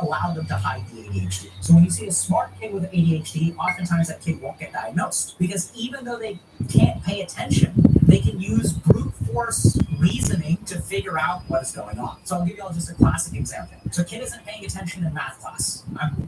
allowed them to hide the ADHD. So when you see a smart kid with ADHD, oftentimes that kid won't get diagnosed because even though they can't pay attention, they can use brute force reasoning to figure out what is going on. So I'll give you all just a classic example. So a kid isn't paying attention in math class.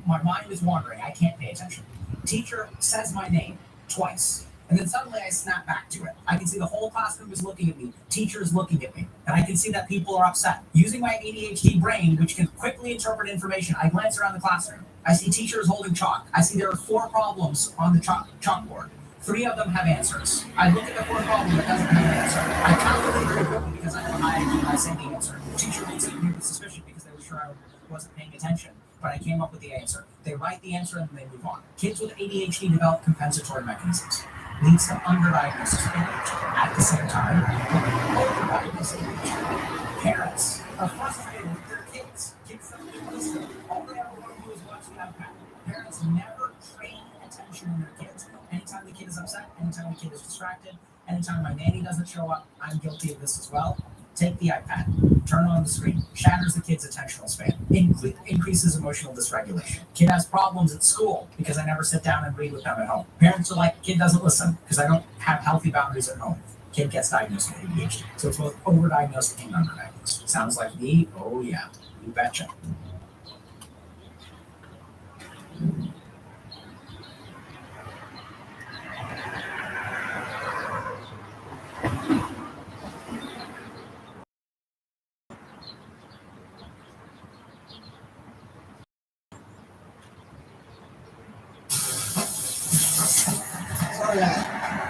My mind is wandering. I can't pay attention. Teacher says my name twice. And then suddenly I snap back to it. I can see the whole classroom is looking at me, teachers looking at me, and I can see that people are upset. Using my ADHD brain, which can quickly interpret information, I glance around the classroom. I see teachers holding chalk. I see there are 4 problems on the chalkboard. 3 of them have answers. I look at the 4th problem that doesn't have an answer. I calculate very quickly because I have an IID and I say the answer. The teacher may see me with suspicion because they were sure I wasn't paying attention, but I came up with the answer. They write the answer and then they move on. Kids with ADHD develop compensatory mechanisms. Leads to underdiagnosis of ADHD. At the same time, overdiagnosis of ADHD. Parents are frustrated with their kids. Kids don't do listen. All they ever want to do is watch the iPad. Parents never train attention in their kids. Anytime the kid is upset, anytime the kid is distracted, anytime my nanny doesn't show up, I'm guilty of this as well. Take the iPad, turn on the screen, shatters the kid's attentional span, increases emotional dysregulation. Kid has problems at school because I never sit down and read with them at home. Parents are like, kid doesn't listen because I don't have healthy boundaries at home. Kid gets diagnosed with ADHD. So it's both overdiagnosed and underdiagnosed. Sounds like me? Oh yeah, you betcha.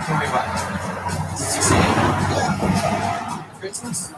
Sorry about Christmas.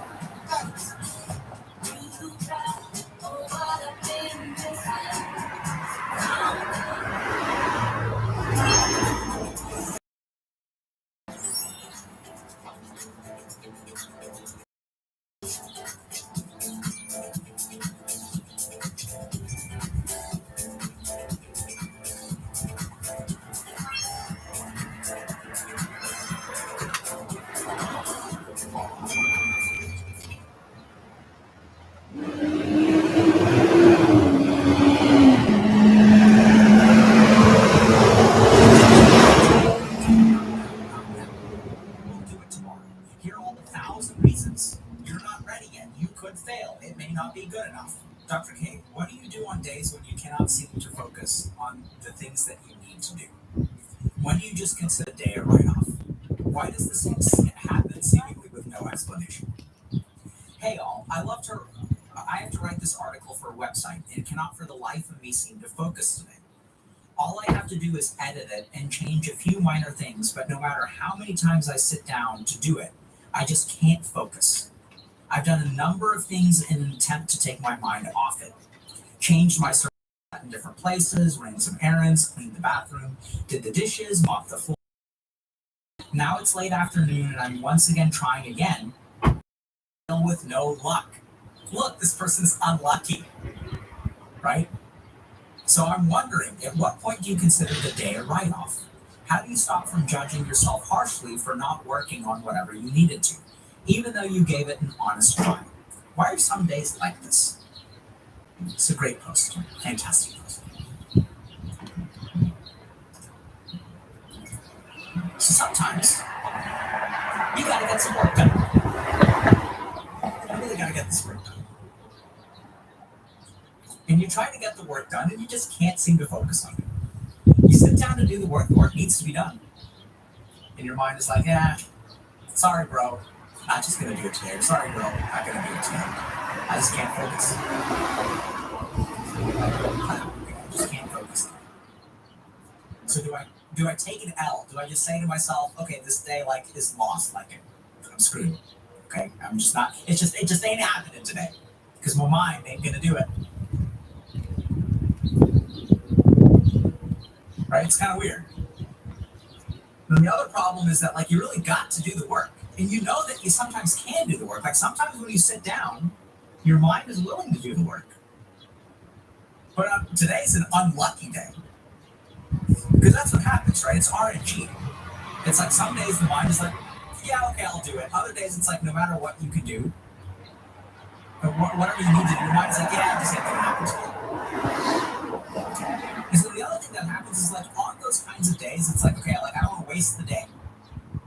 Here are all the 1,000 reasons you're not ready yet. You could fail. It may not be good enough. Dr. K, what do you do on days when you cannot seem to focus on the things that you need to do? When do you just consider a day a write-off? Why does this happen seemingly with no explanation? Hey all, I have to write this article for a website and cannot for the life of me seem to focus today. All I have to do is edit it and change a few minor things, but no matter how many times I sit down to do it, I just can't focus. I've done a number of things in an attempt to take my mind off it. Changed my surroundings in different places, ran some errands, cleaned the bathroom, did the dishes, mopped the floor. Now it's late afternoon and I'm once again trying again, still with no luck. Look, this person's unlucky, right? So I'm wondering, at what point do you consider the day a write-off? How do you stop from judging yourself harshly for not working on whatever you needed to, even though you gave it an honest try? Why are some days like this? It's a great post. Fantastic post. So sometimes, you gotta get some work done. You really gotta get this work done. And you try to get the work done and you just can't seem to focus on it. You sit down to do the work needs to be done. And your mind is like, sorry bro, not just gonna do it today. Or, sorry bro, not gonna do it today. I just can't focus. I just can't focus. So do I take an L? Do I just say to myself, okay, this day is lost, I'm screwed. Okay, I'm just not, it just ain't happening today. Because my mind ain't gonna do it. Right? It's kind of weird. And the other problem is that you really got to do the work. And you know that you sometimes can do the work. Sometimes when you sit down, your mind is willing to do the work. But today's an unlucky day. Because that's what happens, right? It's RNG. It's some days the mind is yeah, okay, I'll do it. Other days it's no matter what you can do, but whatever you need to do, your mind is yeah, this ain't gonna happen today. And so the other thing that happens is on those kinds of days, it's okay, I don't want to waste the day.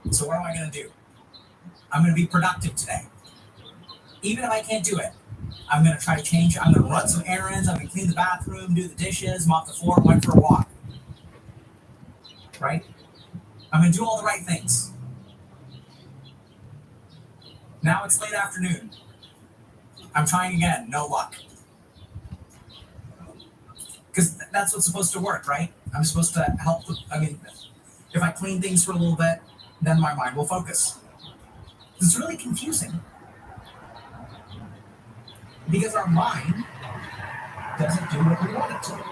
So what am I going to do? I'm going to be productive today. Even if I can't do it, I'm going to try to change. I'm going to run some errands. I'm going to clean the bathroom, do the dishes, mop the floor, went for a walk. Right? I'm going to do all the right things. Now it's late afternoon. I'm trying again, no luck. Because that's what's supposed to work, right? I'm supposed to help, if I clean things for a little bit, then my mind will focus. It's really confusing. Because our mind doesn't do what we want it to.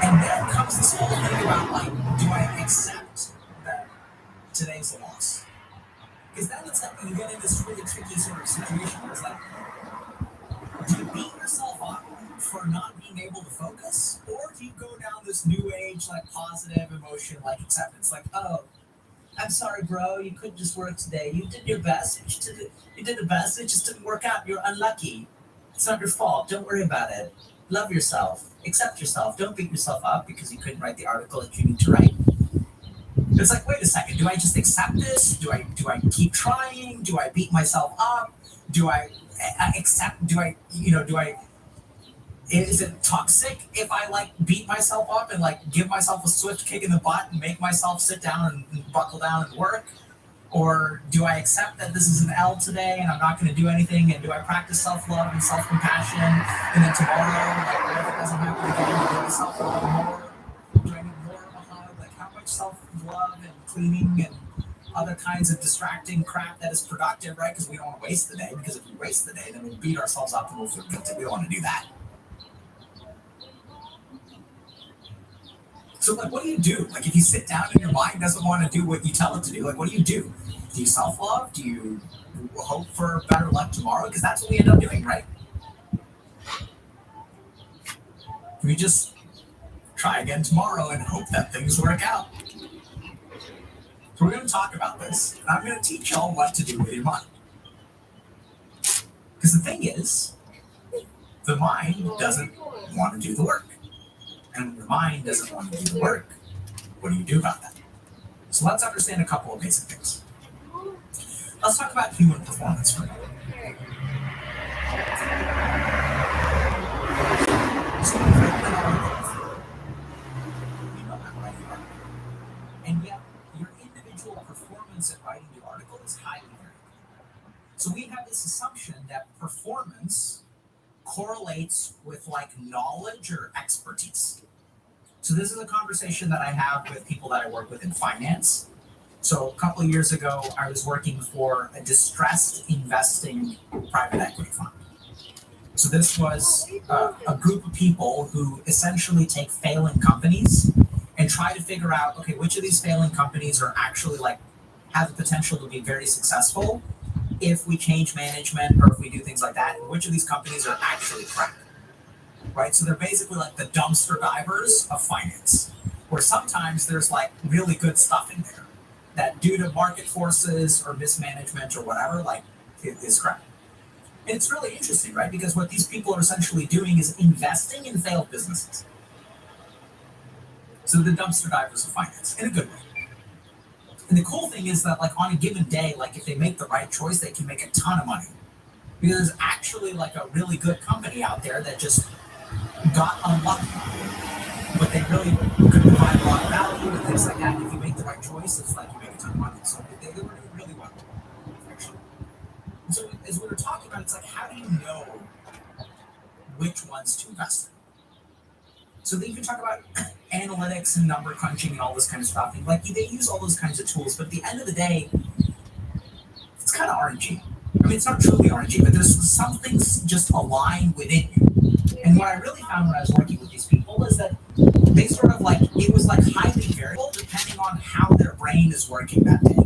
And then comes this whole thing about, like, do I accept that today's a loss? Because then it's like you get in this really tricky sort of situation where it's like, do you beat yourself up for not being able to focus? Or do you go down this new age, like, positive emotion, like acceptance? Like, oh, I'm sorry, bro, you couldn't just work today. You did your best. You did the best. It just didn't work out. You're unlucky. It's not your fault. Don't worry about it. Love yourself. Accept yourself. Don't beat yourself up because you couldn't write the article that you need to write. It's like, wait a second. Do I just accept this? Do I keep trying? Do I beat myself up? Do I accept? Is it toxic if I, like, beat myself up and, like, give myself a swift kick in the butt and make myself sit down and buckle down and work? Or do I accept that this is an L today and I'm not going to do anything? And do I practice self-love and self-compassion? And then tomorrow, like, what if it doesn't happen again? Do I self-love more? Do I need more of a hug? Like, how much self-love and cleaning and other kinds of distracting crap that is productive, right? Because we don't want to waste the day. Because if we waste the day, then we'll beat ourselves up and we'll feel guilty. We don't want to do that. So, like, what do you do? Like, if you sit down and your mind doesn't want to do what you tell it to do, like, what do you do? Do you self-love? Do you hope for better luck tomorrow? Because that's what we end up doing, right? We just try again tomorrow and hope that things work out. So we're going to talk about this, and I'm going to teach y'all what to do with your mind. Because the thing is, the mind doesn't want to do the work. And when your mind doesn't want to do the work, what do you do about that? So let's understand a couple of basic things. Let's talk about human performance for a minute. So you've written an article. You know how to write the article. And yet, your individual performance at writing the article is highly variable. So we have this assumption that performance correlates with, like, knowledge or expertise. So this is a conversation that I have with people that I work with in finance. So a couple of years ago, I was working for a distressed investing private equity fund. So this was a group of people who essentially take failing companies and try to figure out, okay, which of these failing companies are actually, like, have the potential to be very successful if we change management or if we do things like that, and which of these companies are actually crap, right? So they're basically like the dumpster divers of finance, where sometimes there's, like, really good stuff in there that due to market forces or mismanagement or whatever, like, it is crap. And it's really interesting, right? Because what these people are essentially doing is investing in failed businesses. So the dumpster divers of finance, in a good way. And the cool thing is that, like, on a given day, like, if they make the right choice, they can make a ton of money. Because there's actually, like, a really good company out there that just got unlucky. But they really could provide a lot of value and things like that. And if you make the right choice, it's like you make a ton of money. So they were doing really well, actually. And so as we were talking about, it's like, how do you know which ones to invest in? So you can talk about analytics and number crunching and all this kind of stuff. And, like, they use all those kinds of tools, but at the end of the day, it's kind of RNG. I mean, it's not truly RNG, but there's some things just align within you. And what I really found when I was working with these people is that they sort of, like, it was, like, highly variable depending on how their brain is working that day.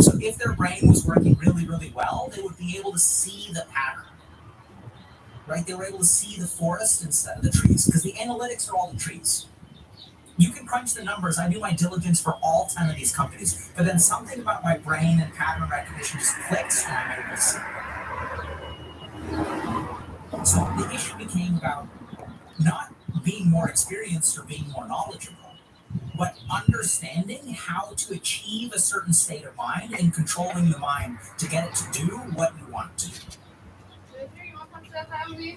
So if their brain was working really, really well, they would be able to see the pattern. Right? They were able to see the forest instead of the trees, because the analytics are all the trees. You can crunch the numbers. I do my diligence for all 10 of these companies, but then something about my brain and pattern recognition just clicks when I'm able to see it. So the issue became about not being more experienced or being more knowledgeable, but understanding how to achieve a certain state of mind and controlling the mind to get it to do what you want it to do.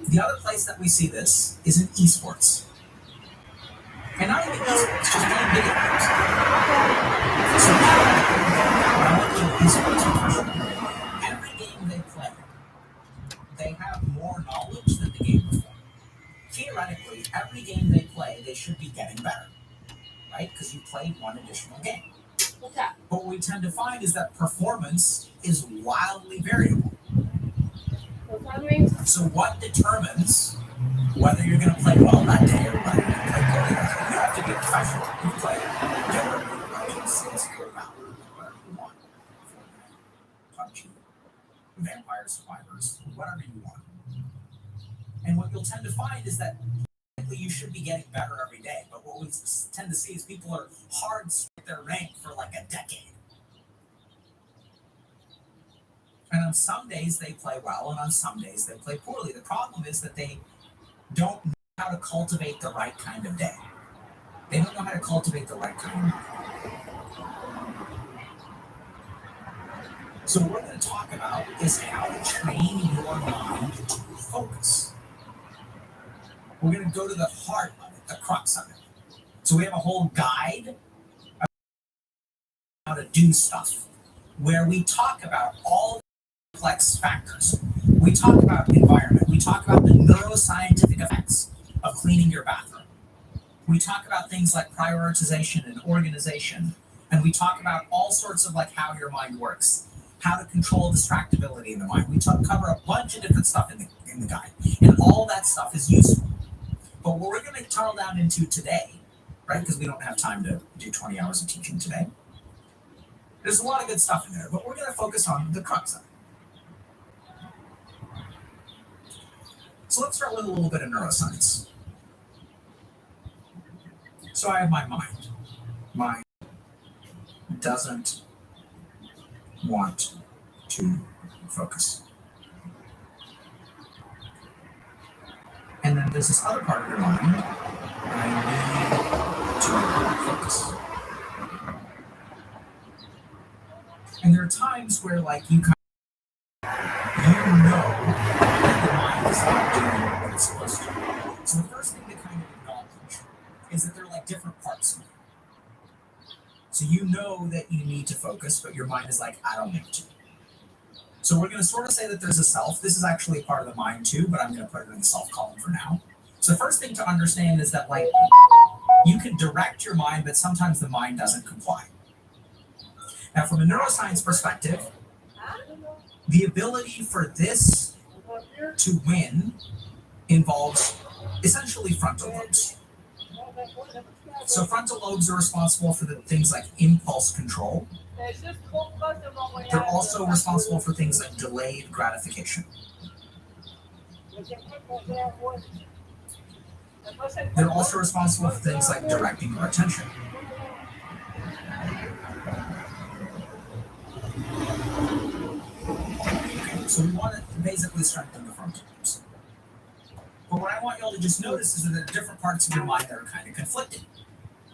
The other place that we see this is in esports. And not even esports, just playing video games. So now, I want to esports question. Every game they play, they have more knowledge than the game before. Theoretically, every game they play, they should be getting better, right? Because you played one additional game. What's that? But what we tend to find is that performance is wildly variable. So what determines whether you're going to play well that day or whether you're going to play poorly that day? You have to be a professional. You play whatever you want. PUBG, Vampire Survivors, whatever you want. And what you'll tend to find is that you should be getting better every day. But what we tend to see is people are hard at their rank for like a decade. And on some days they play well, and on some days they play poorly. The problem is that they don't know how to cultivate the right kind of day. They don't know how to cultivate the right kind of day. So what we're going to talk about is how to train your mind to focus. We're going to go to the heart of it, the crux of it. So we have a whole guide about how to do stuff, where we talk about all complex factors. We talk about environment. We talk about the neuroscientific effects of cleaning your bathroom. We talk about things like prioritization and organization. And we talk about all sorts of like how your mind works, how to control distractibility in the mind. We cover a bunch of different stuff in the guide. And all that stuff is useful. But what we're going to turn down into today, right, because we don't have time to do 20 hours of teaching today, there's a lot of good stuff in there, but we're going to focus on the crux of it. So let's start with a little bit of neuroscience. So I have my mind. Mind doesn't want to focus. And then there's this other part of your mind. I need to focus. And there are times where, like, you know that your mind is not doing what it's supposed to. So the first thing to kind of acknowledge is that they're like different parts of you. So you know that you need to focus, but your mind is like, I don't need to. So we're going to sort of say that there's a self. This is actually a part of the mind too, but I'm going to put it in the self column for now. So the first thing to understand is that, like, you can direct your mind, but sometimes the mind doesn't comply. Now, from a neuroscience perspective, the ability for this to win involves essentially frontal lobes. So frontal lobes are responsible for the things like impulse control. They're also responsible for things like delayed gratification. They're also responsible for things like directing your attention. So we want to basically strengthen the frontal lobes. But what I want y'all to just notice is that there are different parts of your mind that are kind of conflicting.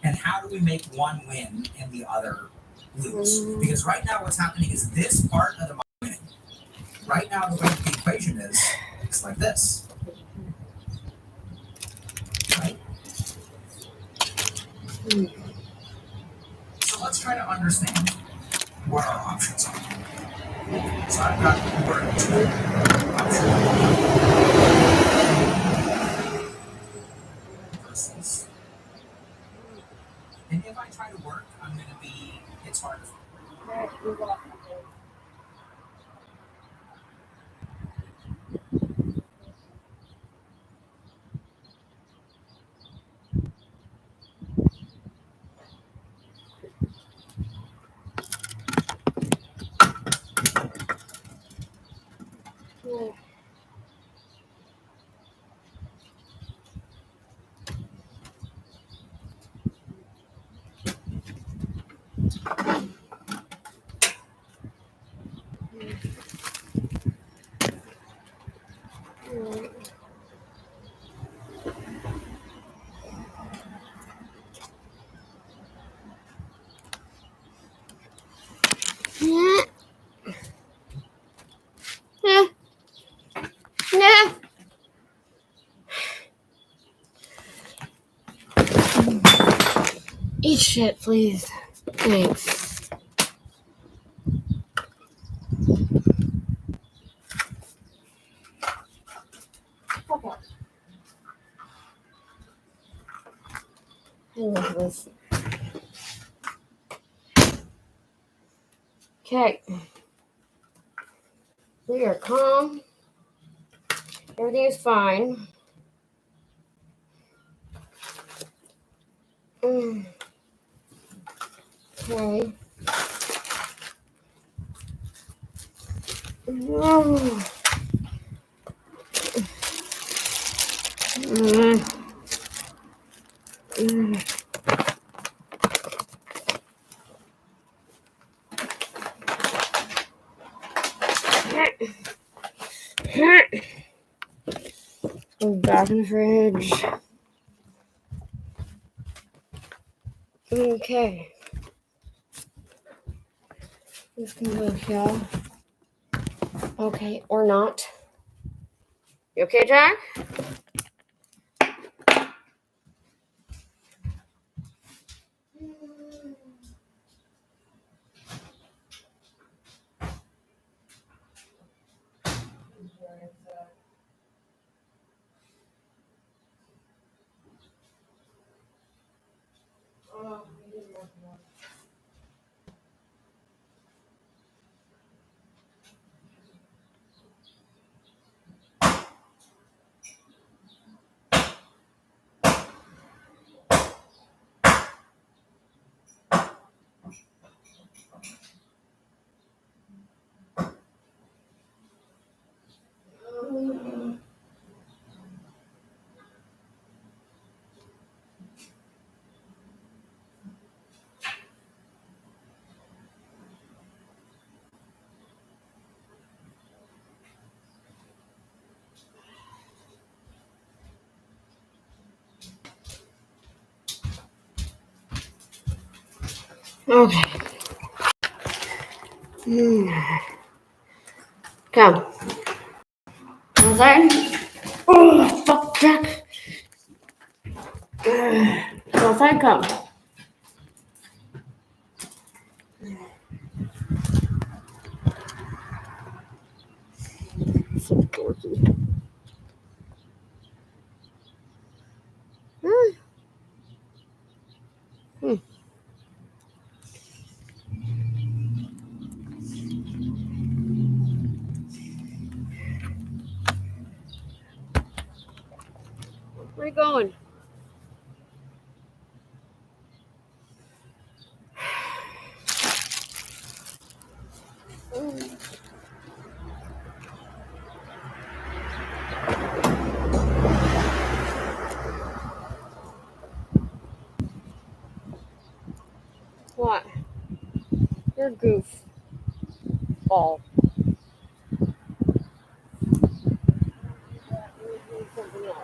And how do we make one win and the other lose? Because right now what's happening is this part of the mind winning. Right now the way the equation is like this. Right? So let's try to understand what our options are. So I've got word 2, option 1 versus. And if I try to work, I'm going to be, it's harder for me. shit, please. Thanks. Okay. I love this. Okay. We are calm. Everything is fine. Okay. Go back in the fridge. Okay. This can go here. Okay, or not. You okay, Jack? Okay. Come. Outside. Oh, fuck, Jack. Outside, come. So dorky. Where are you going? What? You're a goof. Ball. Something else.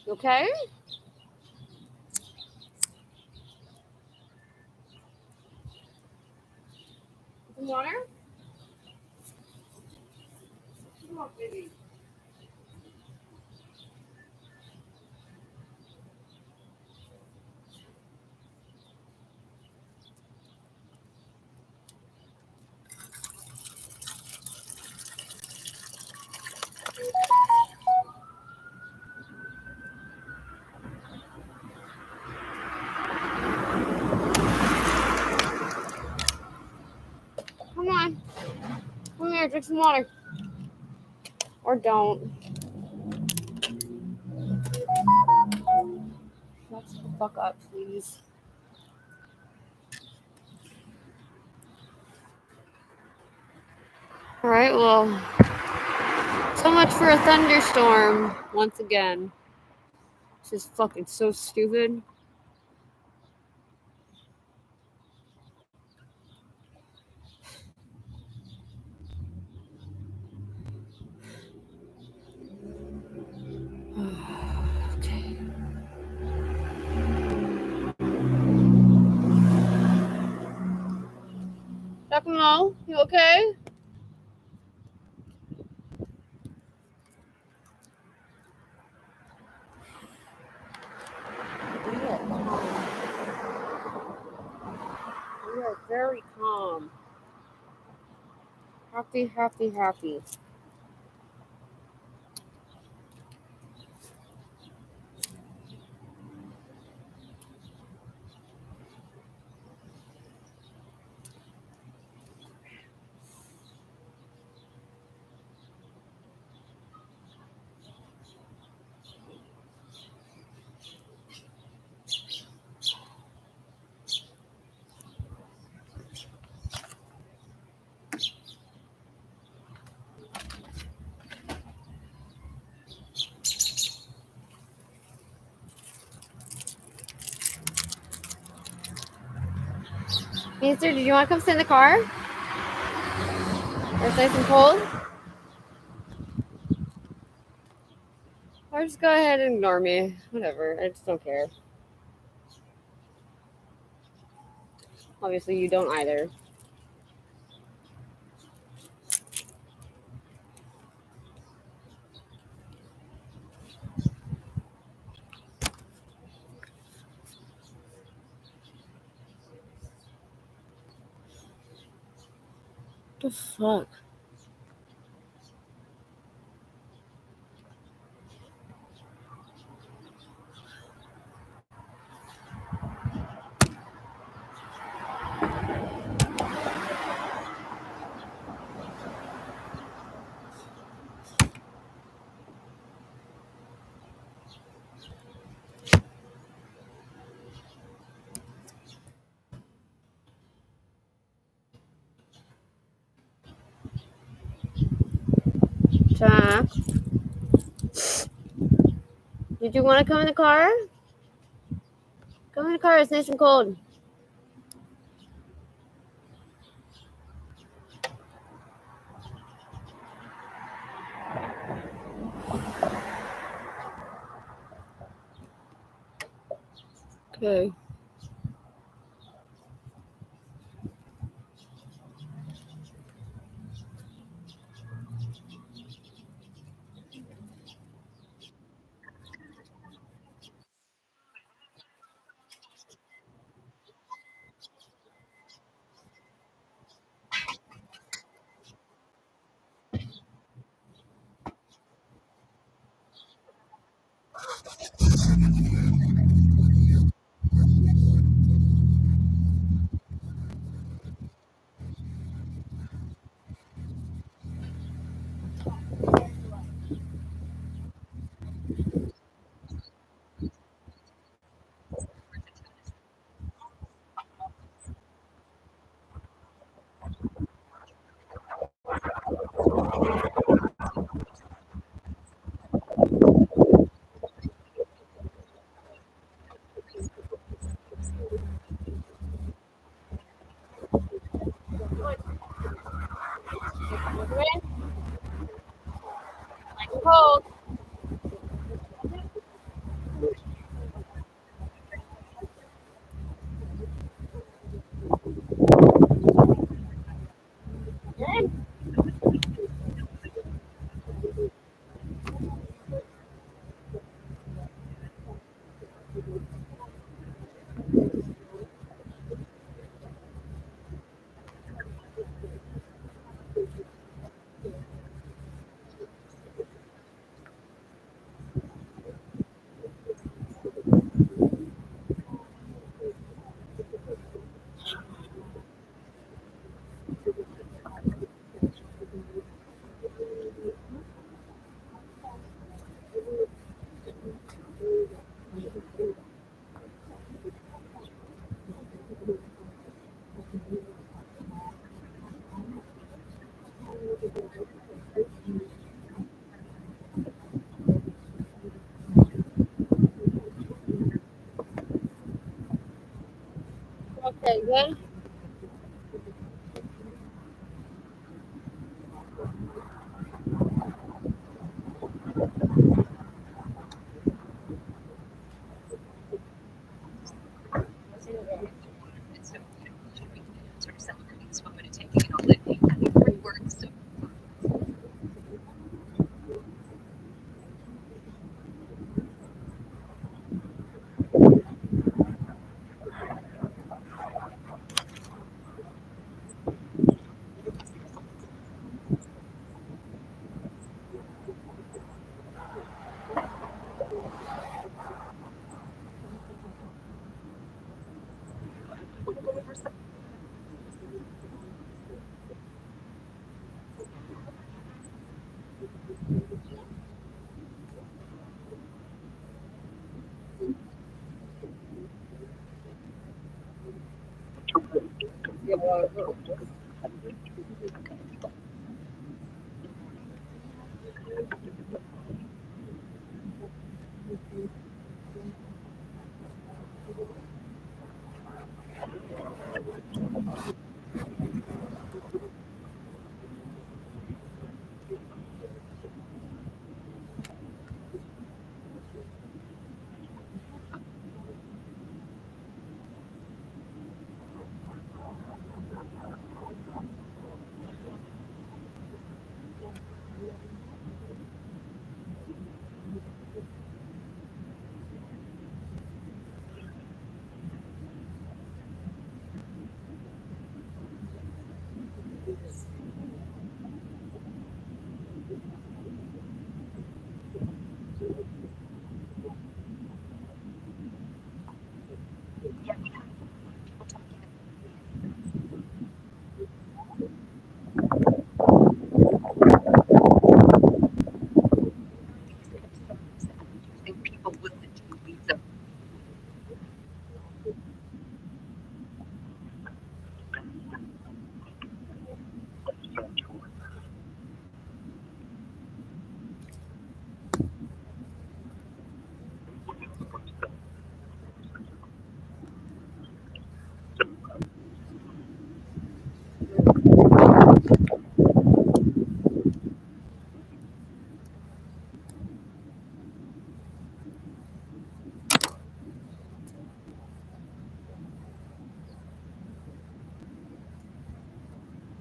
You okay? Some water? Come on, baby. Come on. Come here, drink some water. Or don't. Shut the fuck up, please. All right, well, so much for a thunderstorm once again. This is fucking so stupid. Okay. Giacomo, you okay? We are calm. We are very calm. Happy, happy, happy. Mister, did you want to come sit in the car? It's nice and cold? Or just go ahead and ignore me. Whatever. I just don't care. Obviously, you don't either. What the fuck? Jack? Did you want to come in the car? Come in the car. It's nice and cold. Okay. Nice and cold. Okay, good.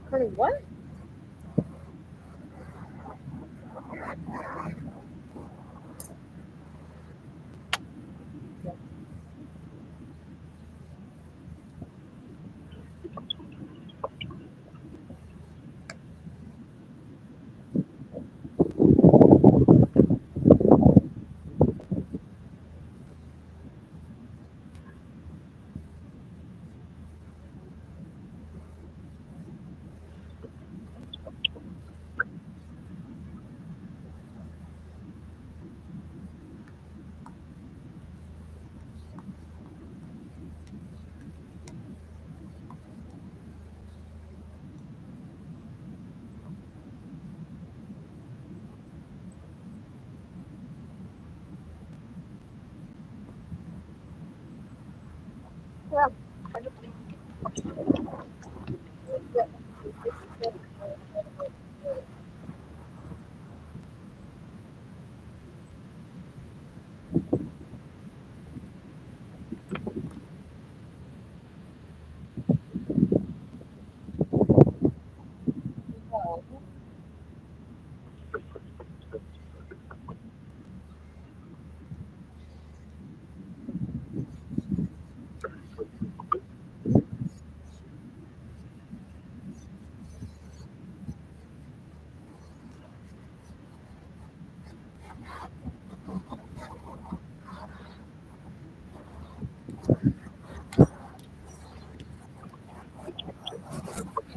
Honey, what?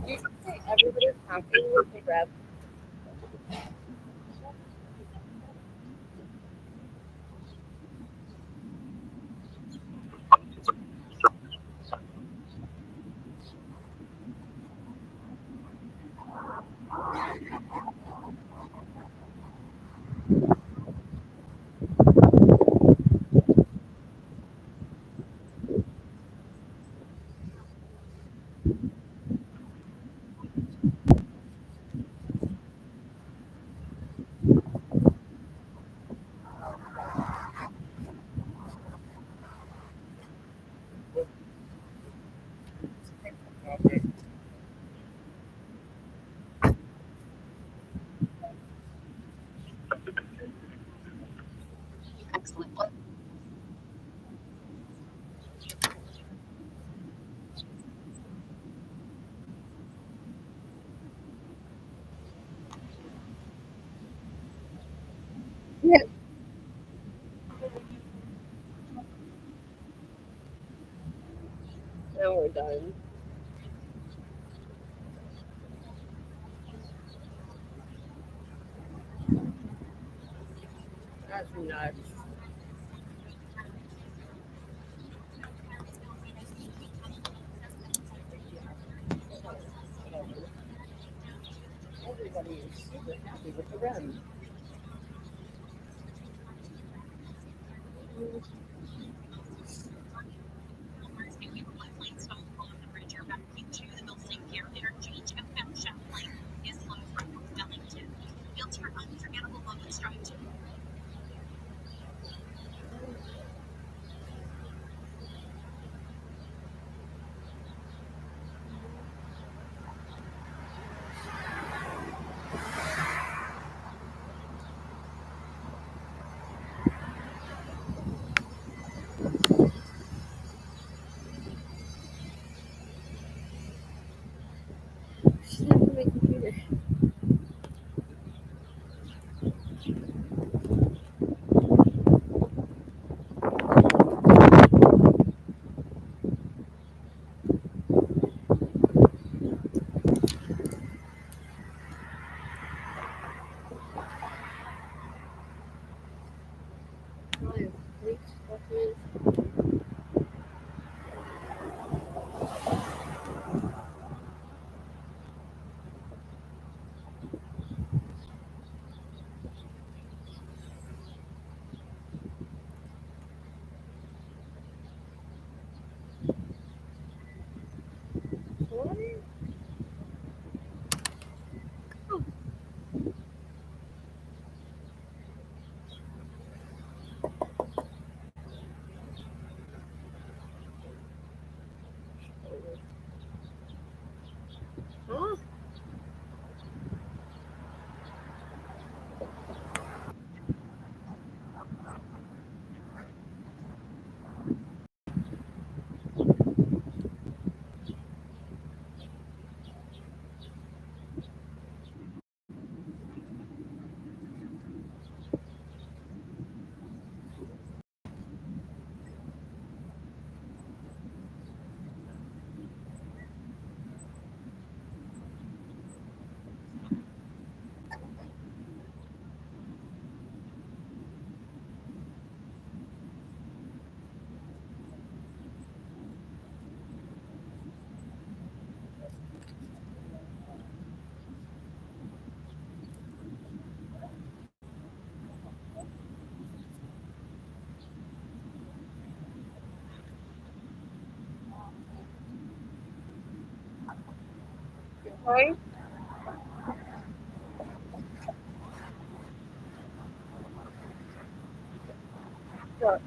Did you say everybody's happy with the rep? Yeah. Now we're done. That's nuts. Everybody is super happy with the run. Shit happened to my computer. What? Huh? Sorry? What?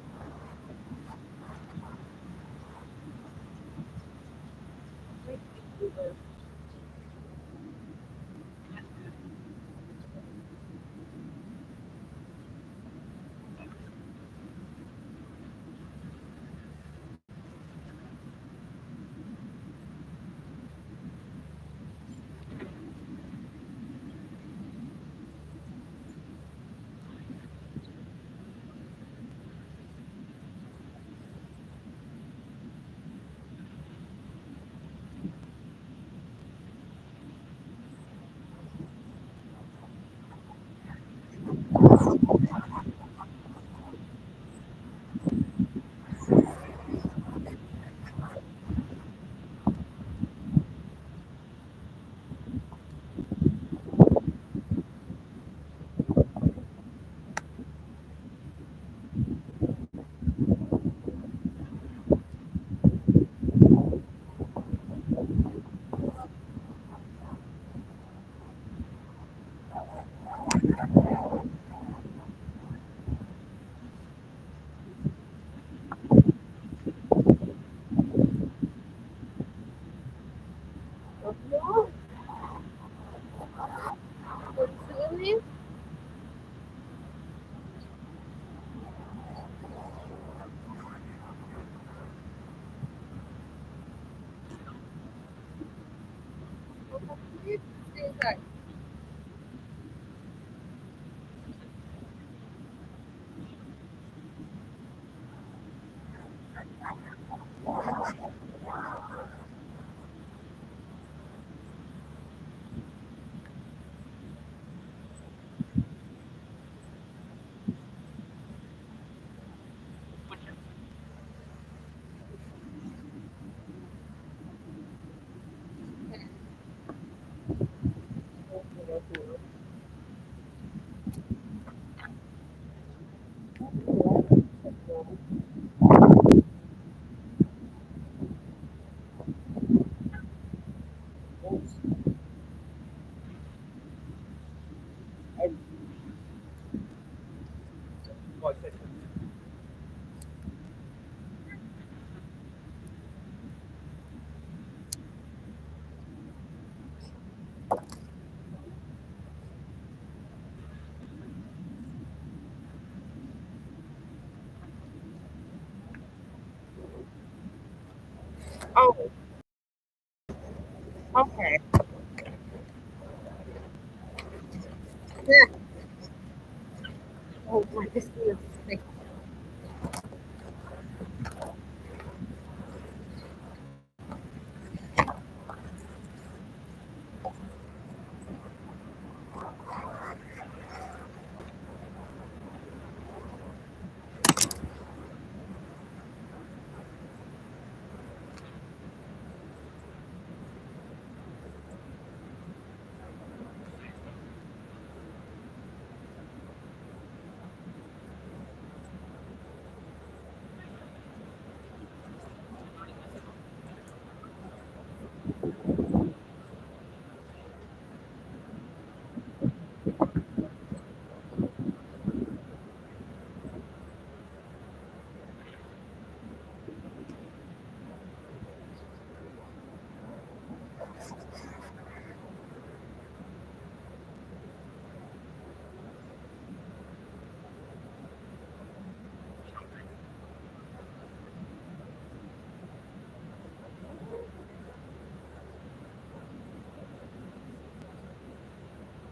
What? What's the name? Oh, okay. Yeah. Oh my, this is like,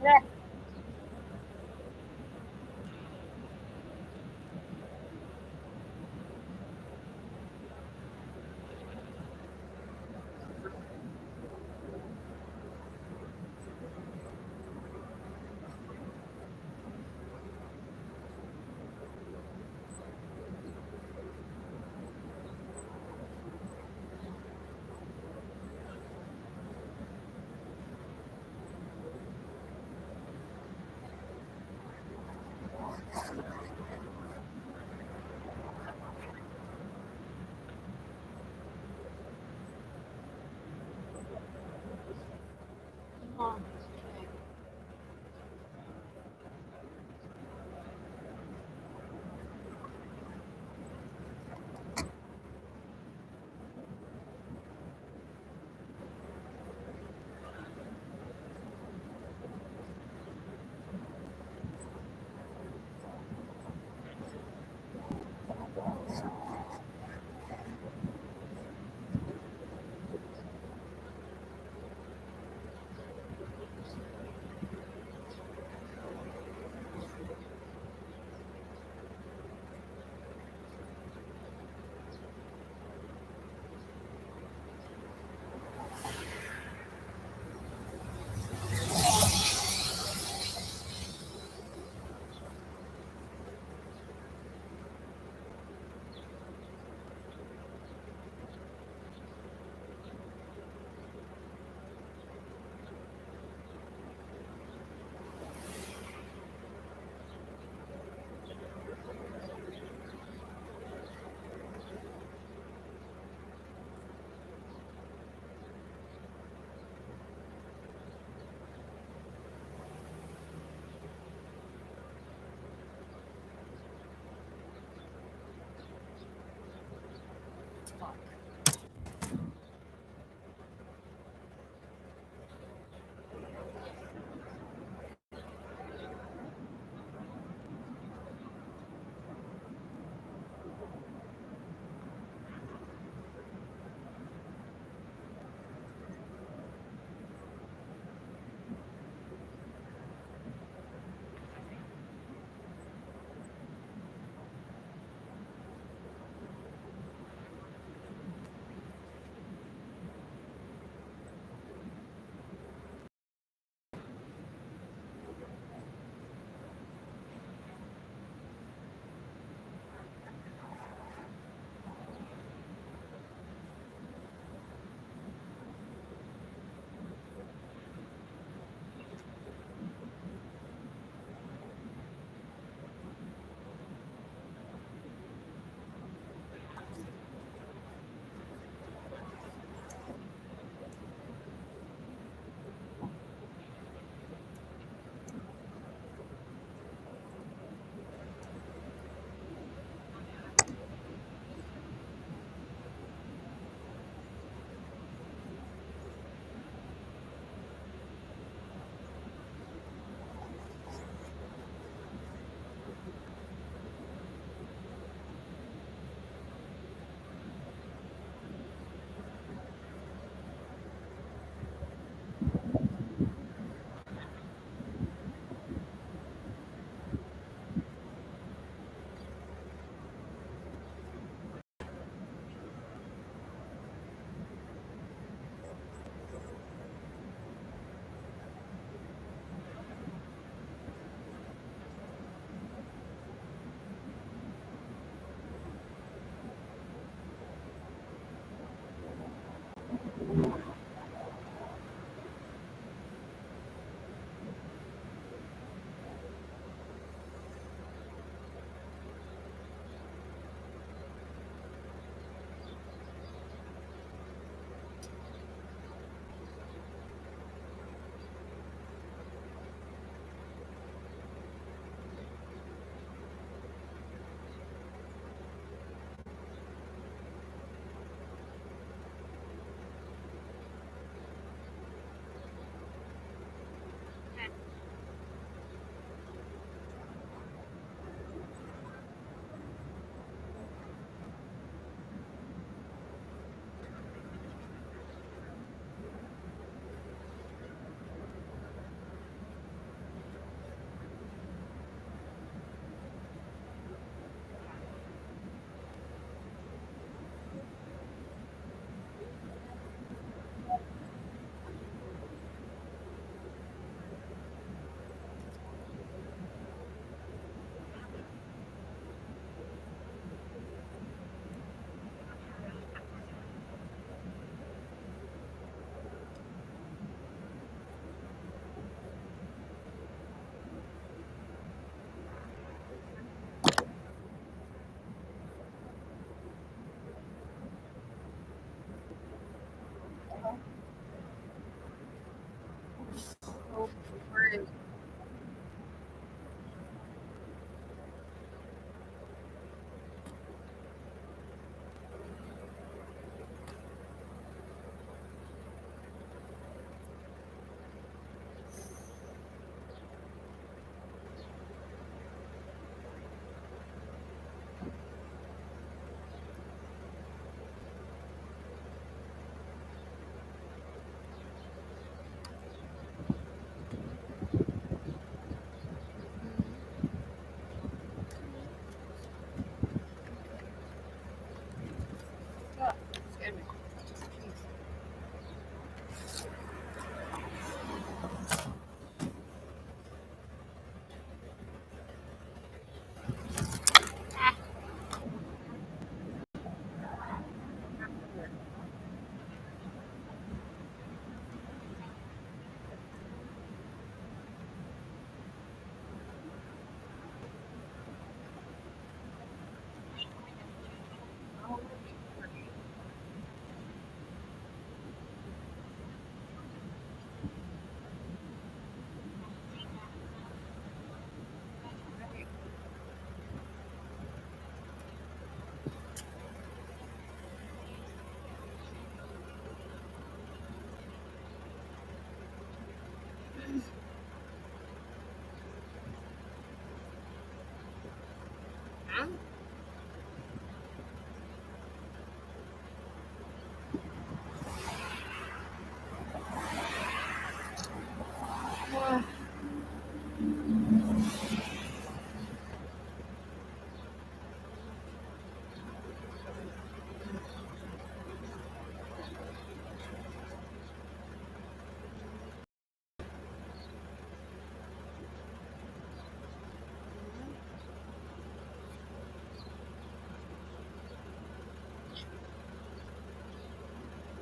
yeah. Oh.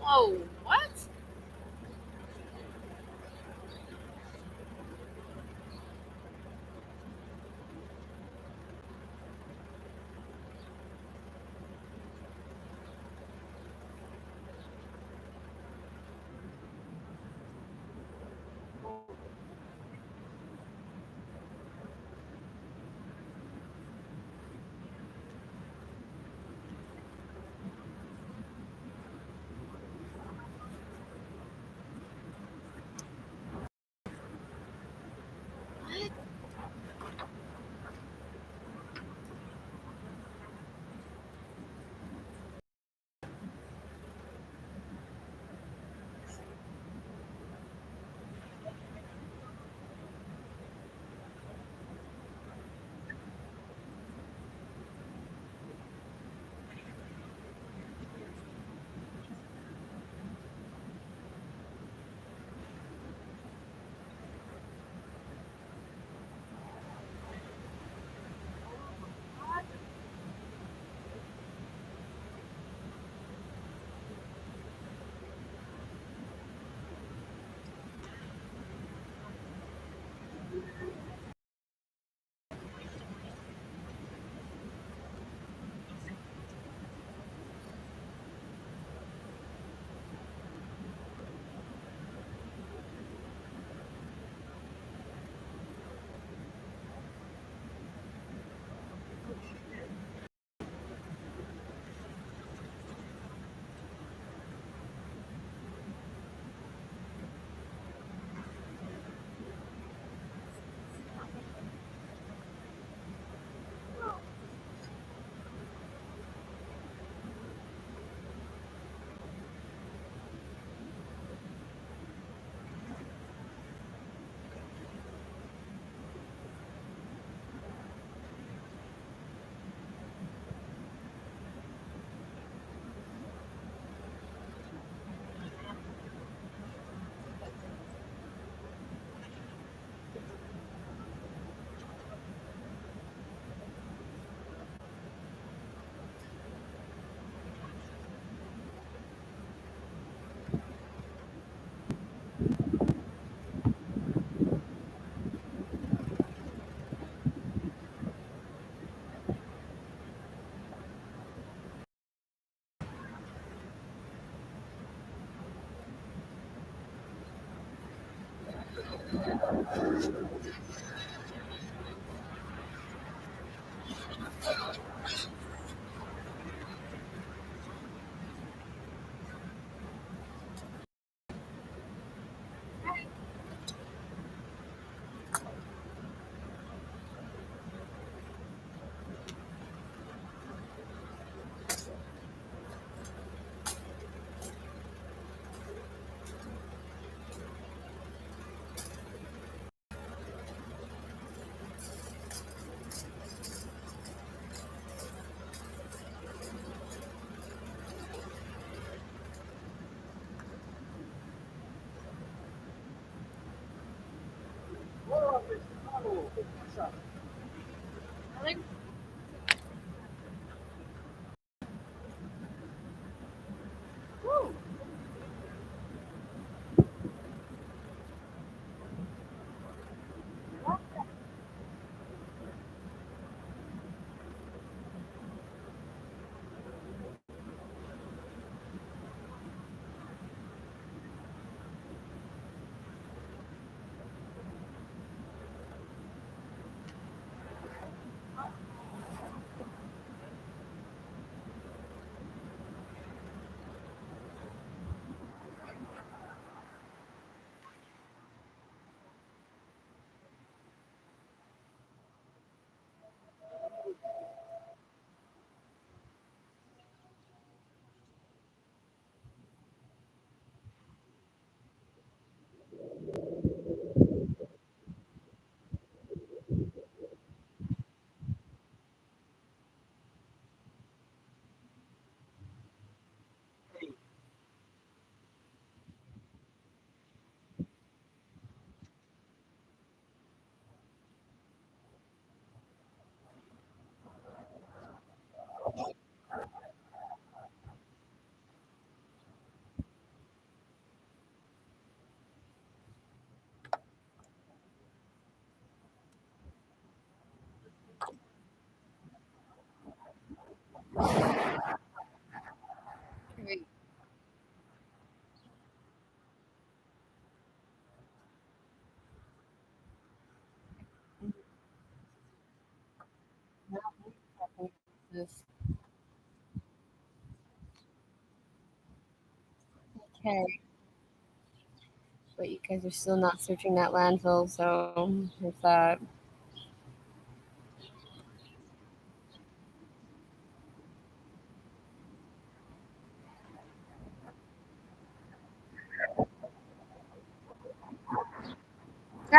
Whoa, what? Jesus. Okay. But you guys are still not searching that landfill, so there's that. Yeah.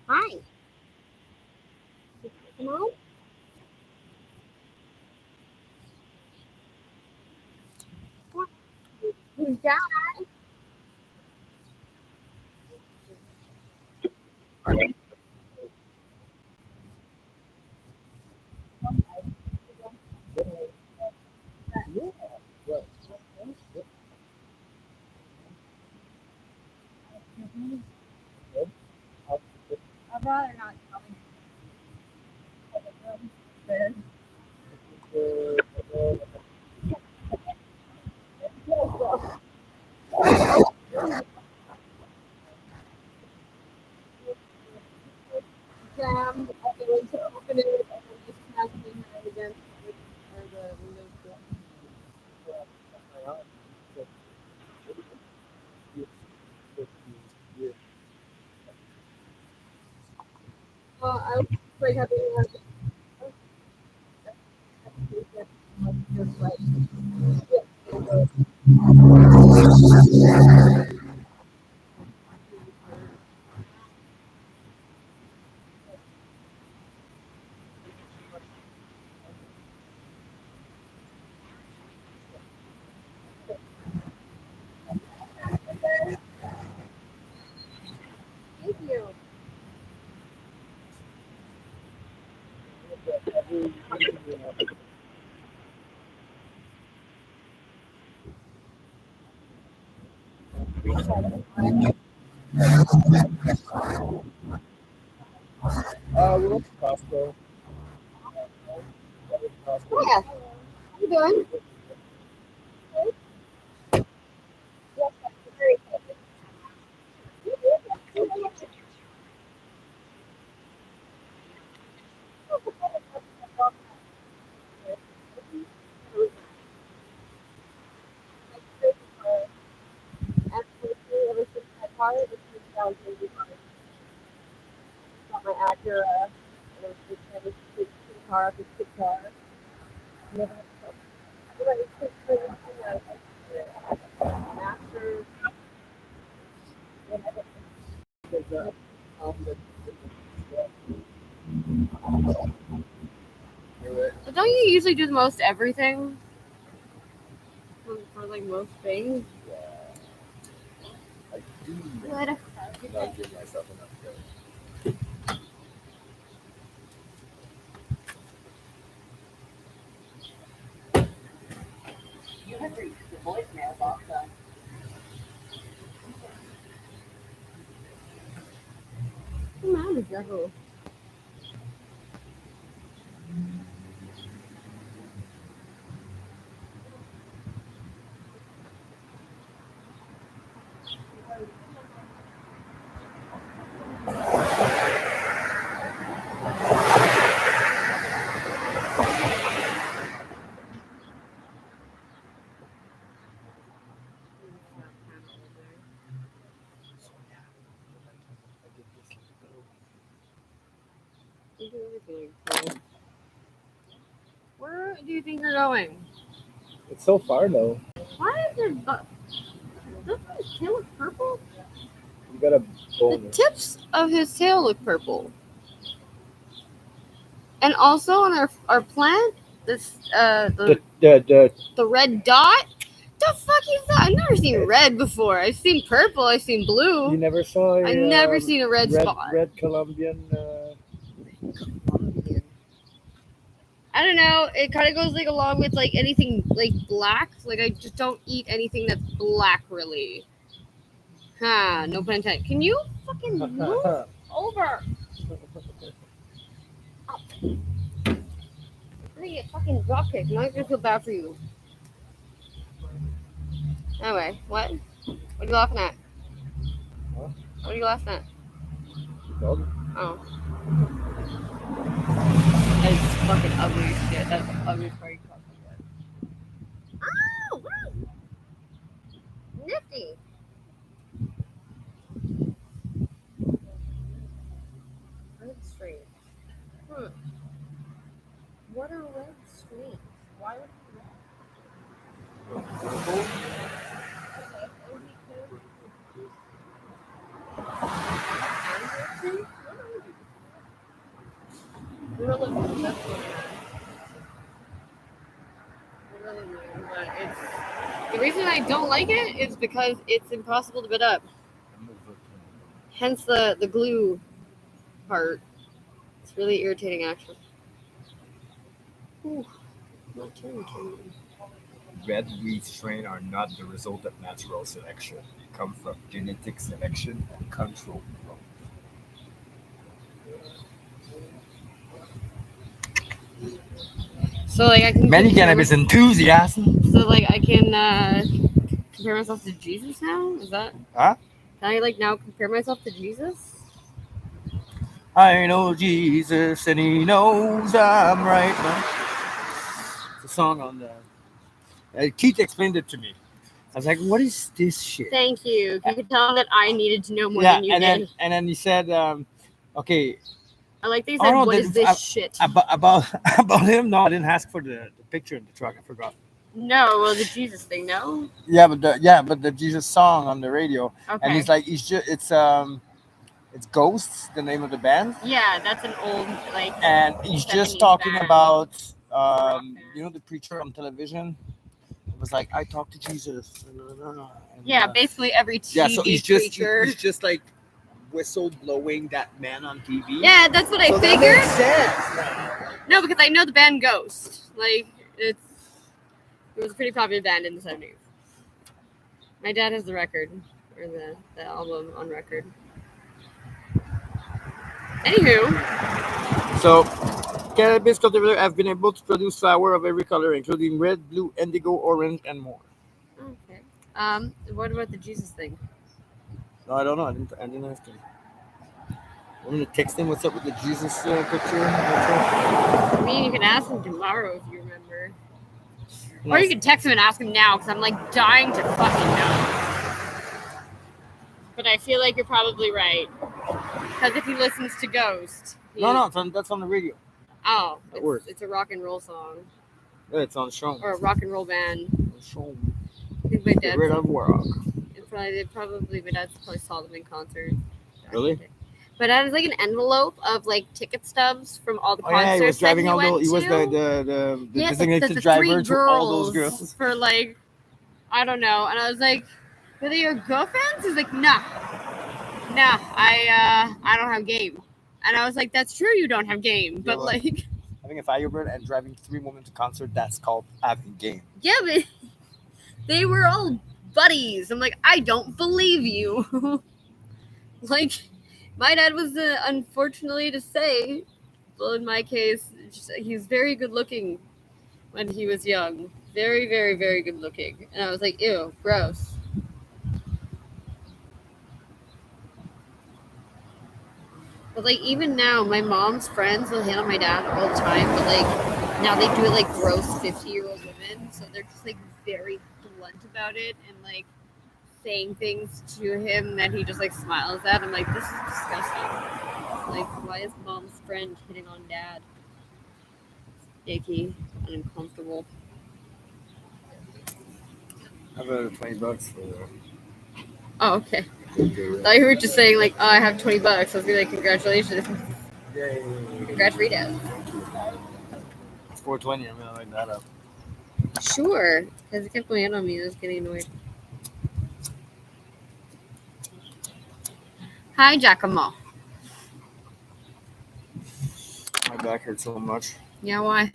Hi. Come on. Who's that? I'd rather not tell me. Jam. I going to open it and just smashing her against the window. I was like having just like thank you. We went to Costco. Yeah. How you doing? Actually, ever since my car, it's been down to the car. Got my Acura, and I was just never switched to the car, just the car. Never had to but it's just really, master. Because, But don't you usually do the most everything? For like most things? I do What? not give myself enough credit. You have reached the voicemail box of Come on, Juggle. Where do you think you're going? It's so far though. Why is there doesn't his tail look purple? You got a The bonus. tips of his tail look purple. And also on our plant, this the red dot. The fuck is that? I've never seen red before. I've seen purple. I've seen blue. You never saw I've never seen a red spot. Red Colombian. I don't know. It kind of goes like along with like anything like black. Like I just don't eat anything that's black really. Huh? No pun intended. Can you fucking move over? I'm gonna get fucking drop kicked. I'm not gonna feel bad for you. Anyway, what? What are you laughing at? Huh? What are you laughing at? Dog. Oh. That's fucking ugly as shit. That's the ugliest part you can possibly get. Oh, right. Nifty. Red strings. What are red strings? Why would it be red? The reason I don't like it is because it's impossible to bit up. Hence the glue part. It's really irritating, actually. Ooh, my turn. Red wheat strain are not the result of natural selection. They come from genetic selection and control. So like I can Many cannabis enthusiasts. So like I can compare myself to Jesus now? Is that? Huh? Can I like now compare myself to Jesus? I know Jesus and he knows I'm right. No? It's a song on the. Keith explained it to me. I was like, "What is this shit?" Thank you. You could tell him that I needed to know more than you did. And then he said, "Okay." I like that he said, "What is this shit?" About him? No, I didn't ask for the picture in the truck. I forgot. No, well, the Jesus thing, no. Yeah, but the Jesus song on the radio, Okay. and he's like, it's Ghosts, the name of the band. Yeah, that's an old like. And he's just talking band. about the preacher on television. It was like, I talked to Jesus. And, yeah, basically every TV yeah, so he's just like whistle blowing that man on TV. Yeah, that's what I figured. That makes sense. No, because I know the band Ghost. Like it was a pretty popular band in the 70s. My dad has the record or the album on record. Anywho. So, cannabis cultivators have been able to produce flower of every color, including red, blue, indigo, orange, and more. Okay. What about the Jesus thing? No, I don't know. I didn't ask him. I'm gonna text him. What's up with the Jesus picture? I mean, you can ask him tomorrow if you remember, or you can text him and ask him now because I'm like dying to fucking know. But I feel like you're probably right because if he listens to Ghost, no, that's on the radio. Oh, it's a rock and roll song. Yeah, it's on Shom. Or a rock and roll band. Shom. I think my dad. Rid of rock. My dad probably saw them in concert. Really? But I was like an envelope of like ticket stubs from all the Oh yeah, concerts he was driving that all went those. He was to. the Yes, designated the driver three to all those girls girls. for like, I don't know. And I was like, "Are they your girlfriends?" He's like, "Nah, I don't have game." And I was like, "That's true, you don't have game, but Yeah, like, having a Firebird and driving 3 women to concert, that's called having game. yeah, but they were all buddies." I'm like, "I don't believe you." Like, my dad was unfortunately to say, well, in my case, he's very good looking when he was young. Very, very, very good looking. And I was like, ew, gross. But like even now, my mom's friends will hit on my dad all the time, but like now they do it like gross 50-year-old women, so they're just like very blunt about it and like saying things to him that he just like smiles at. I'm like, this is disgusting. Like, why is mom's friend hitting on dad? It's icky and uncomfortable. How about $20 for? Oh, okay. I thought you were just saying like, oh, I have $20. I was gonna be like, congratulations. Yay! Congratulations. It's 420. I'm gonna light that up. Sure, because it kept going in on me. I was getting annoyed. Hi, Giacomo. My back hurts so much. Yeah, why?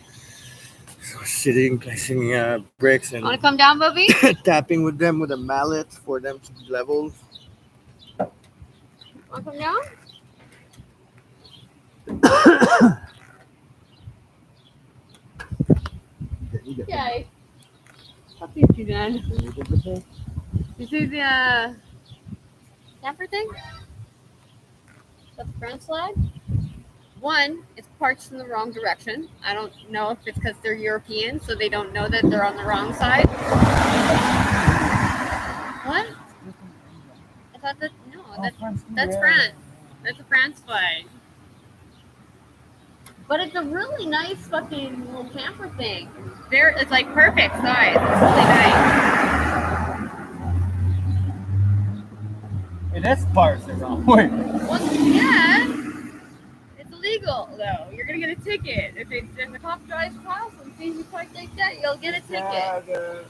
So sitting, placing bricks, and Want to come down, Bubby? tapping with them with a mallet for them to be leveled. Want to come down? Yay. Talk to you, Dan. This is the camper thing? Is that the France flag? One, it's parked in the wrong direction. I don't know if it's because they're European, so they don't know that they're on the wrong side. What? I thought that, no, that's France. That's a France flag. But it's a really nice fucking little camper thing. It's like perfect size. It's really nice. And that's parts are wrong. Wait. Well, yeah. It's illegal though. You're gonna get a ticket. If the cop drives past and sees you parked like that, you'll get a ticket.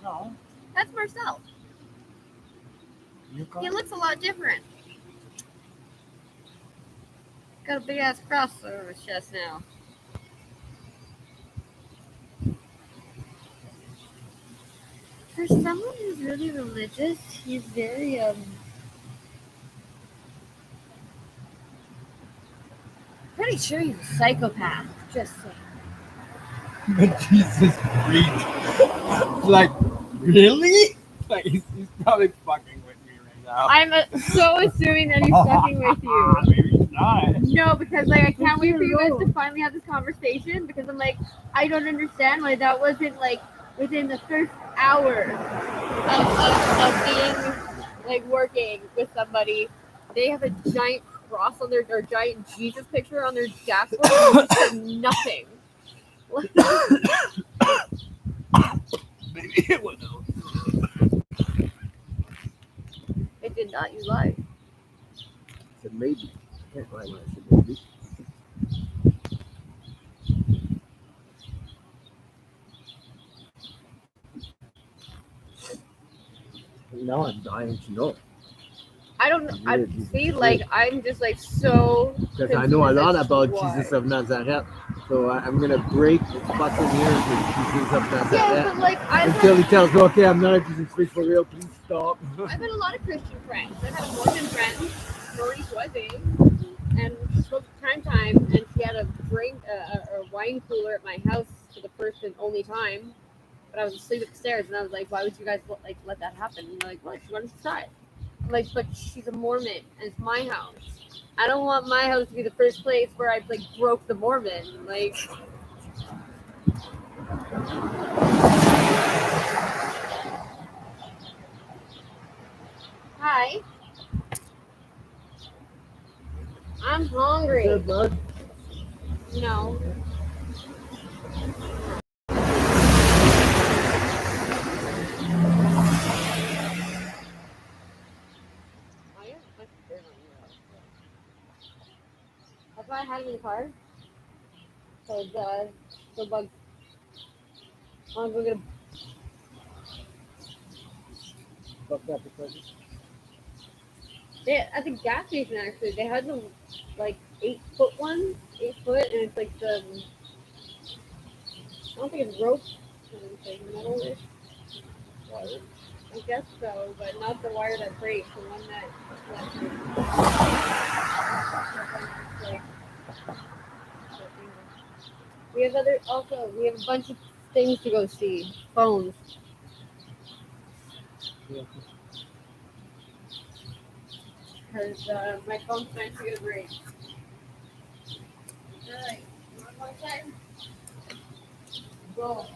No. That's Marcel. He looks a lot different. Got a big ass cross over his chest now. For someone who's really religious, he's very pretty sure he's a psychopath. Just saying. But Jesus freak. Like, really? Like, he's probably fucking with me right now. I'm so assuming that he's fucking with you. Maybe he's not. No, because like I can't wait for you guys to finally have this conversation because I'm like, I don't understand why that wasn't like within the first hour of being like working with somebody. They have a giant cross on or giant Jesus picture on their dashboard and you just said nothing. Maybe it would know. It did not, you lied. I said maybe. I can't lie when I said maybe. Now I'm dying to know. I don't know. I see, like, I'm just like so. Because I know a lot about Jesus of Nazareth. So I'm going to break his fucking ears with Jesus of Nazareth. Yeah, but like, until he tells me, okay, I'm not a Jesus freak for real, please stop. I've had a lot of Christian friends. I've had a Mormon friend, Maurice Wedding, and she spoke time, and she had a wine cooler at my house for the first and only time. But I was asleep upstairs, and I was like, why would you guys let that happen? And they're like, what? She wanted to try it. I'm like, but she's a Mormon, and it's my house. I don't want my house to be the first place where I like broke the Mormon. Like, hi. I'm hungry. Good, bud. No. why I had him in the car. Cause the bug. I'm gonna go get a Fuck that because at the gas station actually. They had the like 8-foot one, 8 foot, and it's like the I don't think it's rope. It's like metal-ish. wire. I guess so, but not the wire that breaks. The one that like, we have we have a bunch of things to go see. Phones. Yeah. Because my phone's trying to get a break. Alright, one more time. Go.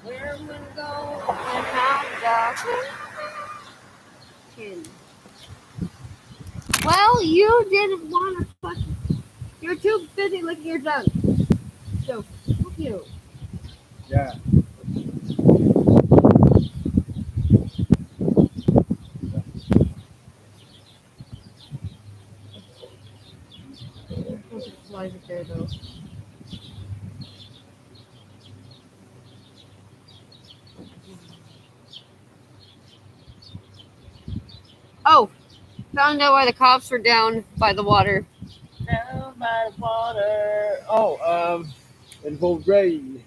Where I'm gonna go and have the Well, you didn't want to fuck. You're too busy licking your tongue. So, fuck you. Yeah. Why is it there though? Oh, found out why the cops were down by the water. Down by the water. Oh, involved rain.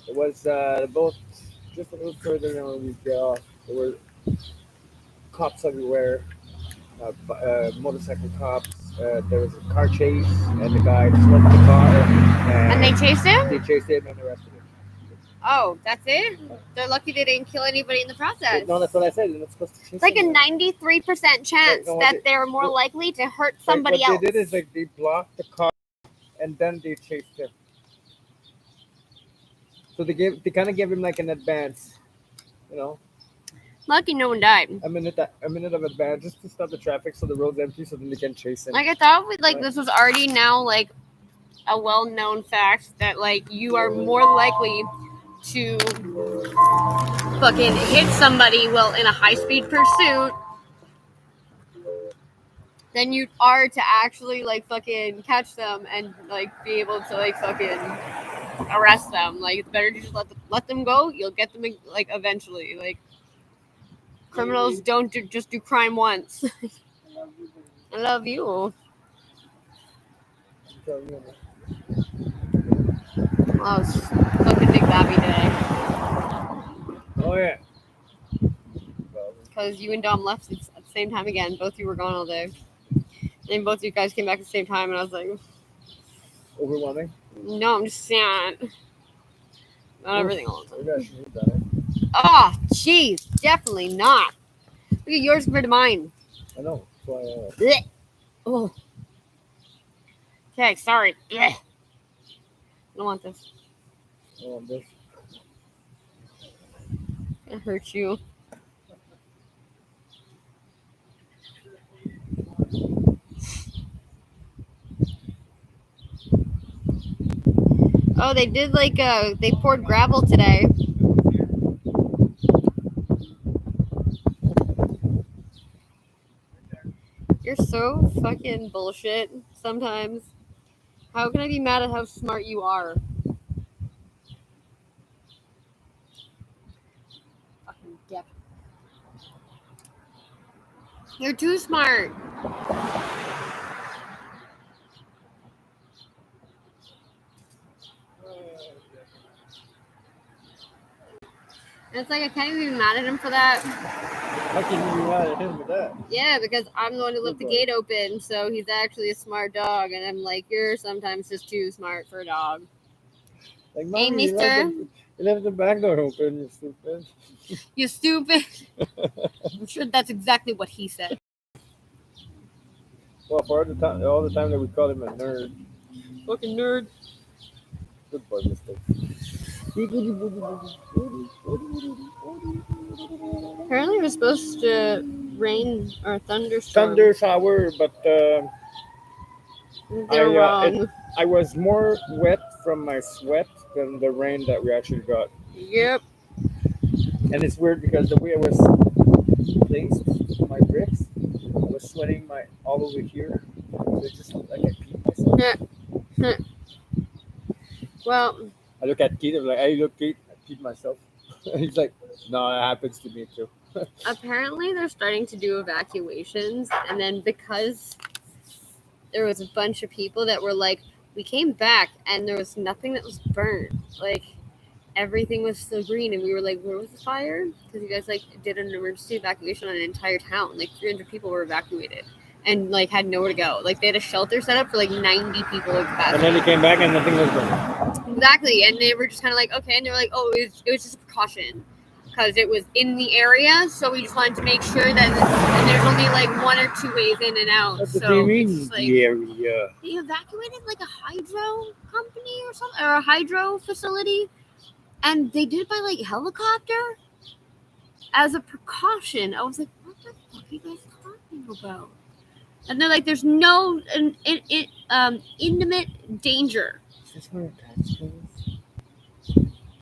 It was the boat just a little further down we got. There were cops everywhere, motorcycle cops. There was a car chase, and the guy flipped the car, And they chased him? They chased him and arrested him. Oh, that's it? They're lucky they didn't kill anybody in the process. No, that's what I said. They're not supposed to chase It's like a anyone. 93% chance no, that they- they're more what- likely to hurt somebody what else. they did is like they blocked the car, and then they chased him. So they kind of gave him like an advance, you know, Lucky no one died. a minute of advance just to stop the traffic so the road's empty, so then they can chase him. Like I thought, Right. this was already now like a well-known fact that like you are more likely to fucking hit somebody while in a high-speed pursuit than you are to actually like fucking catch them and like be able to like fucking arrest them. Like it's better to just let them go. You'll get them like eventually. Like criminals don't just do crime once. I love you. Oh, it's fucking Big Babby Day. Oh yeah. Because you and Dom left at the same time again. Both of you were gone all day. And both of you guys came back at the same time, and I was like, Overwhelming. no, I'm just sad. Not everything all the time. Maybe I should read that. Oh, jeez. Definitely not. Look at yours compared to mine. I know. That's why. Blech. Oh. Okay, sorry. Blech. I don't want this. This. It hurts you. Oh, they did they poured gravel today. You're so fucking bullshit sometimes. How can I be mad at how smart you are? Fucking dick. You're too smart. And it's like I can't even be mad at him for that. How can you be mad at him for that? Yeah, because I'm the one who left the gate open, so he's actually a smart dog, and I'm like, you're sometimes just too smart for a dog. Like, Hey, Mommy, you mister. left the back door open, you stupid. You stupid. I'm sure that's exactly what he said. Well, for all the time that we called him a nerd. Fucking nerd. Good boy, mister. Apparently it was supposed to rain or thunderstorm. Thunder shower, but They're wrong. I was more wet from my sweat than the rain that we actually got. Yep. And it's weird because the way I was placed my bricks, I was sweating all over here. So it just looked like I peed myself. Well, I look at Keith, I'm like, hey, look, Keith, I peed myself. He's like, no, that happens to me too. apparently they're starting to do evacuations, and then because there was a bunch of people that were like, we came back and there was nothing that was burnt. Like, everything was still green, and we were like, where was the fire? Because you guys did an emergency evacuation on an entire town. Like 300 people were evacuated and had nowhere to go. Like, they had a shelter set up for 90 people in capacity. And then they came back and nothing was burnt. Exactly, and they were just kind of like, okay, and they were like, oh, it was just a precaution because it was in the area, so we just wanted to make sure that and there's only 1 or 2 ways in and out. What So do you mean, it's just, the area? they evacuated a hydro company or something, or a hydro facility, and they did it by helicopter as a precaution. I was like, what the fuck are you guys talking about? And they're like, there's no intimate danger. Is this where attached to?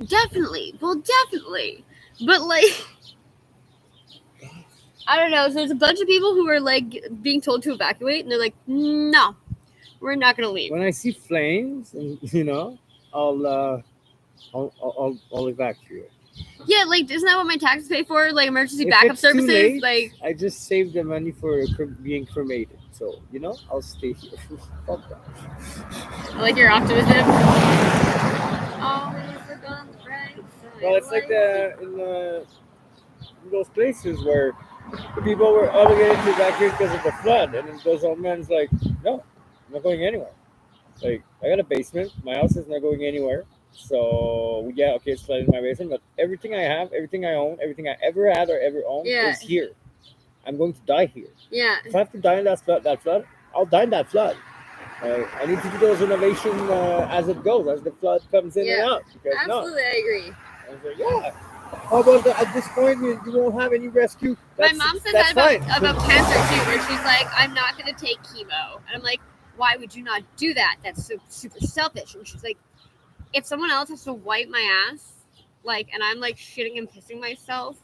Definitely. Well, definitely. But I don't know. So there's a bunch of people who are being told to evacuate, and they're like, no, we're not gonna leave. When I see flames, I'll evacuate. Yeah, isn't that what my taxes pay for? Emergency If backup it's too services. late, I just saved the money for being cremated. So I'll stay here. Fuck that. I like your optimism. Always look on the bright side. Well, it's in those places where the people were obligated to evacuate because of the flood, and then those old men's like, no, I'm not going anywhere. Like, I got a basement. My house is not going anywhere. So yeah, okay, it's flooded in my basement, but everything I have, everything I own, everything I ever had or ever owned Yeah. is here. I'm going to die here. Yeah. If I have to die in that flood, I'll die in that flood. I need to do those renovations as it goes, as the flood comes in and Yeah. out. Because Absolutely, I agree. I was like, yeah. How about at this point you won't have any rescue? My mom said that about cancer too, where she's like, I'm not going to take chemo. And I'm like, why would you not do that? That's so super selfish. And she's like, if someone else has to wipe my ass, like, and I'm like shitting and pissing myself,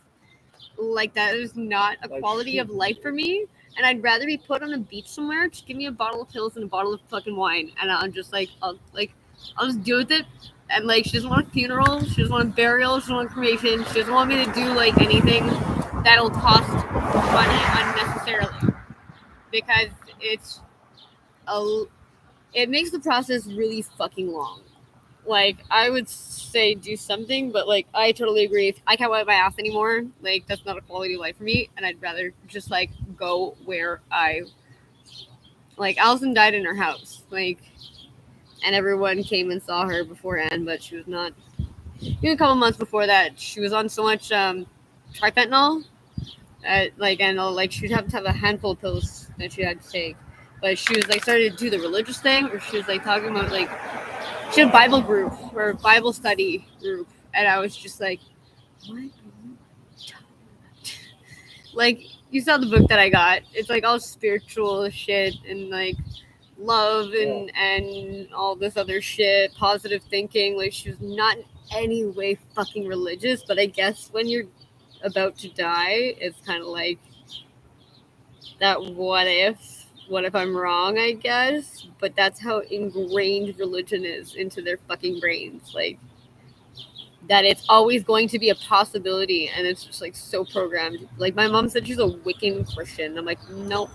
like that is not a quality of life for me. And I'd rather be put on a beach somewhere. Just give me a bottle of pills and a bottle of fucking wine, and I'm just like, I'll just deal with it. And like, she doesn't want a funeral, she doesn't want a burial, she doesn't want cremation, she doesn't want me to do like anything that'll cost money unnecessarily, because it makes the process really fucking long. Like, I would say do something, but like, I totally agree. If I can't wipe my ass anymore, like, that's not a quality of life for me, and I'd rather just like go where like, Allison died in her house, like, and everyone came and saw her beforehand, but she was not. Even a couple months before that, she was on so much trifentanyl, like she'd have to have a handful of pills that she had to take. But she was like started to do the religious thing, or she was like talking about like she had a Bible group or Bible study group, and I was just like, what are you talking about? Like, you saw the book that I got. It's like all spiritual shit and like love and all this other shit, positive thinking. Like, she was not in any way fucking religious, but I guess when you're about to die, it's kind of like that what if I'm wrong, I guess. But that's how ingrained religion is into their fucking brains, like that it's always going to be a possibility, and it's just like so programmed. Like, my mom said she's a Wiccan Christian. I'm like, nope.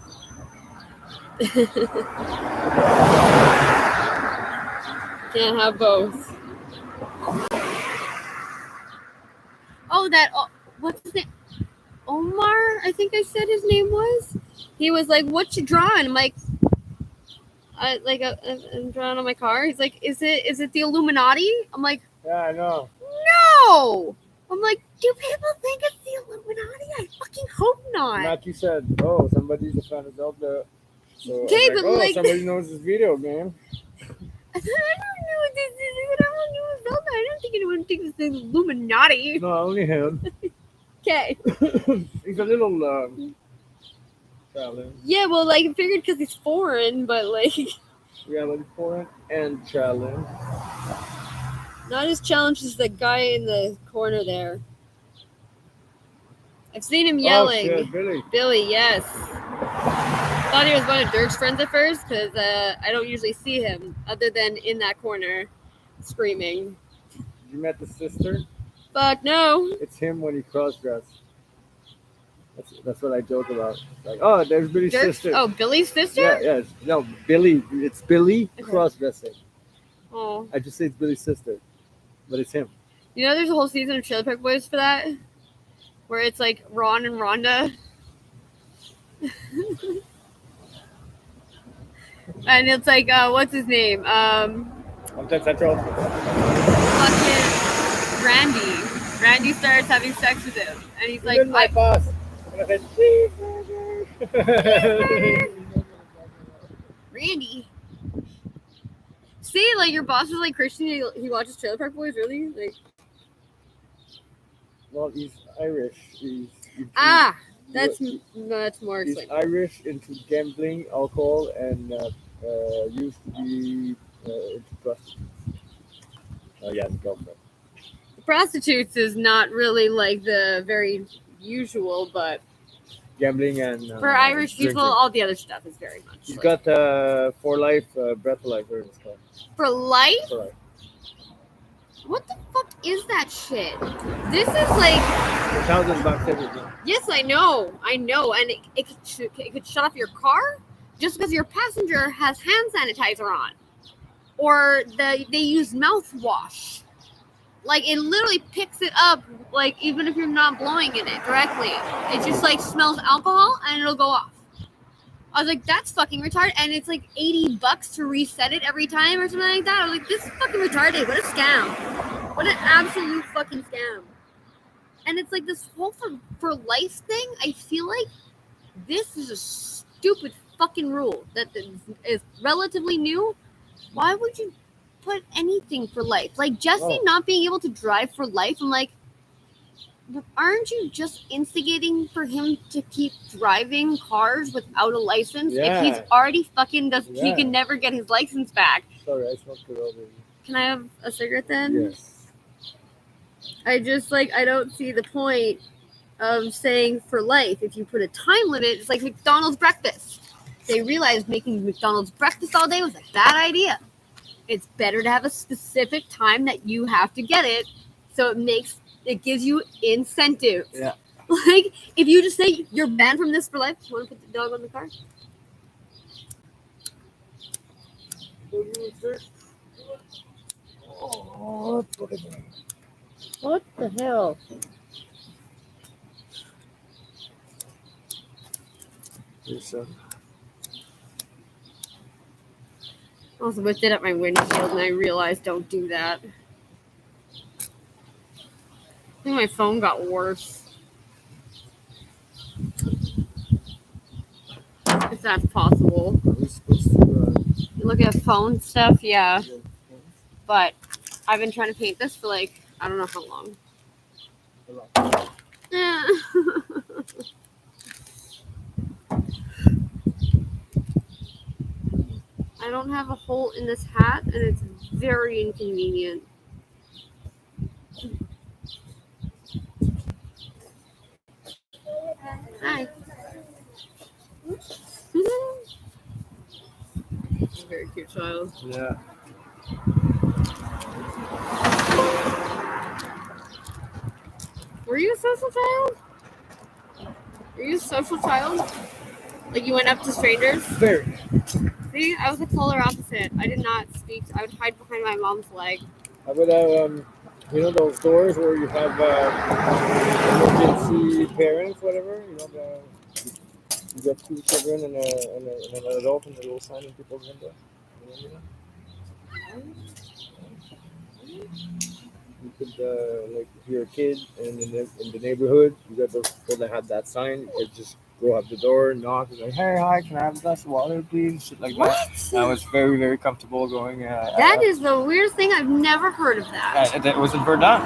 Can't have both. What's his name? Omar, I think I said his name was. He was like, "What you drawing?" I'm like, I'm drawing on my car. He's like, "Is it the Illuminati?" I'm like, yeah, I know. No. I'm like, do people think it's the Illuminati? I fucking hope not. Matthew said, "Oh, somebody's a fan of Zelda." So okay, but like, somebody knows this video game. I don't know what this is. I don't know Zelda. I don't think anyone thinks it's the Illuminati. No, only him. Okay. He's a little challenge. Yeah, well, like, I figured because he's foreign, but like. Yeah, but he's foreign and challenge. Not as challenged as the guy in the corner there. I've seen him yelling. Oh, shit, Billy. Billy, yes. Thought he was one of Dirk's friends at first, because I don't usually see him other than in that corner screaming. You met the sister? Fuck no. It's him when he cross-dressed. That's what I joke about. Like, oh, there's Billy's sister. Oh, Billy's sister? Yeah. No, Billy. It's Billy cross-dressing. Oh. I just say it's Billy's sister, but it's him. You know, there's a whole season of Trailer Park Boys for that, where it's like Ron and Rhonda. And it's like, what's his name? Central. Fucking Randy. Randy starts having sex with him, and he's like, my boss. Randy. See, like, your boss is like Christian. He watches Trailer Park Boys, really? Like, well, he's Irish. That's more explainable. He's Irish, into gambling, alcohol, and used to be into prostitutes. Oh yeah, the girlfriend. Prostitutes is not really like the very usual, but gambling and for Irish people, drinking. All the other stuff is very much. He's got for life, breath of life, whatever it's called. For life? For life. What the fuck is that shit? This is like $1,000 everything. Yes, I know, and it could shut off your car just because your passenger has hand sanitizer on, or they use mouthwash. Like, it literally picks it up, like, even if you're not blowing in it directly. It just, like, smells alcohol, and it'll go off. I was like, that's fucking retarded. And it's, like, $80 to reset it every time or something like that. I was like, this is fucking retarded. What a scam. What an absolute fucking scam. And it's, like, this whole for life thing, I feel like this is a stupid fucking rule that is relatively new. Why would you put anything for life? Like, Jesse not being able to drive for life, I'm like, aren't you just instigating for him to keep driving cars without a license if he's already fucking he can never get his license back? Sorry, I smoked it over. Can I have a cigarette then? Yes. I just, like, I don't see the point of saying for life. If you put a time limit, it's like McDonald's breakfast. They realized making McDonald's breakfast all day was a bad idea. It's better to have a specific time that you have to get it, so it gives you incentive. Yeah. Like, if you just say you're banned from this for life, you want to put the dog on the car? Oh, What the hell? I also lifted up my windshield and I realized don't do that. I think my phone got worse. If that's possible. Are we supposed to You look at phone stuff, yeah. But I've been trying to paint this for, like, I don't know how long. Yeah. I don't have a hole in this hat, and it's very inconvenient. Hi. Very cute child. Yeah. Were you a social child? Were you a social child? Like, you went up to strangers? Very. See, I was the polar opposite. I did not speak. I would hide behind my mom's leg. I would have, you know, those doors where you have emergency parents, whatever. You know, you got two children and an adult and a little sign in people's window. You know? You could, like, if you're a kid and in the neighborhood, you got those people that have that sign. You could just go up the door, knock, and like, hey, hi, can I have a glass of water, please? Shit like that. I was very, very comfortable going. That is the weirdest thing. I've never heard of that. It was in Verdun.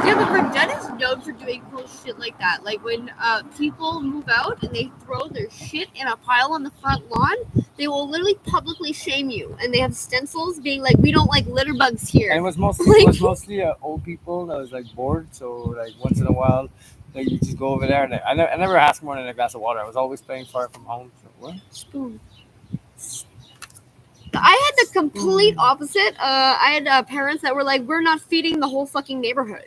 Yeah, but Verdun is known for doing cool shit like that. Like, when people move out and they throw their shit in a pile on the front lawn, they will literally publicly shame you. And they have stencils being like, we don't like litter bugs here. And it was mostly old people that was, like, bored. So, like, once in a while, like, you just go over there. And I never asked more than a glass of water. I was always playing far from home. So, what? Spoon. I had the complete opposite. I had parents that were like, we're not feeding the whole fucking neighborhood.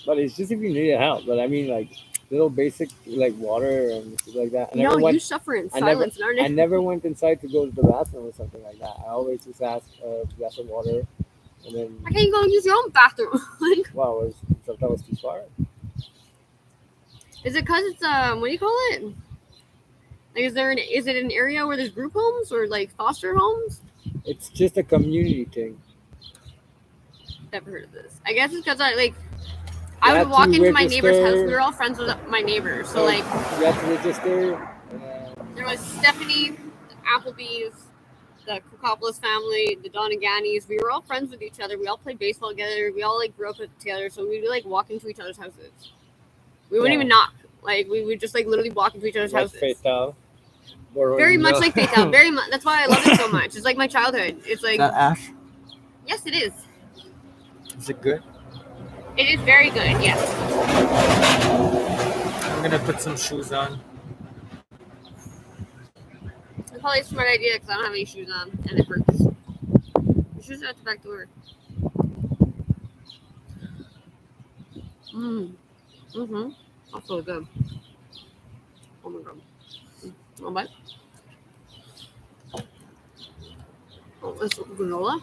But it's just if you need help. But I mean, like, little basic, like, water and stuff like that. You suffer in silence in our neighborhood. I never went inside to go to the bathroom or something like that. I always just asked a glass of water. And then, why can't you go use your own bathroom? Wow, that was too far. Is it because it's, what do you call it? Like, is it an area where there's group homes or, like, foster homes? It's just a community thing. Never heard of this. I guess it's because I would walk into my neighbor's house. We were all friends with my neighbors. So, like, you have to register. There was Stephanie, the Applebee's, the Kokopoulos family, the Doneganis. We were all friends with each other. We all played baseball together. We all, like, grew up together. So we would, like, walk into each other's houses. We wouldn't even knock. Like, we would just, like, literally walk into each other's houses. Fatal. Very much like Fatal. Very much. That's why I love it so much. It's like my childhood. It's like. Is that Ash? Yes, it is. Is it good? It is very good. Yes. I'm gonna put some shoes on. It's probably a smart idea because I don't have any shoes on and it hurts. The shoes are at the back door. That's so good. Oh my god. Oh my. Oh, it's granola.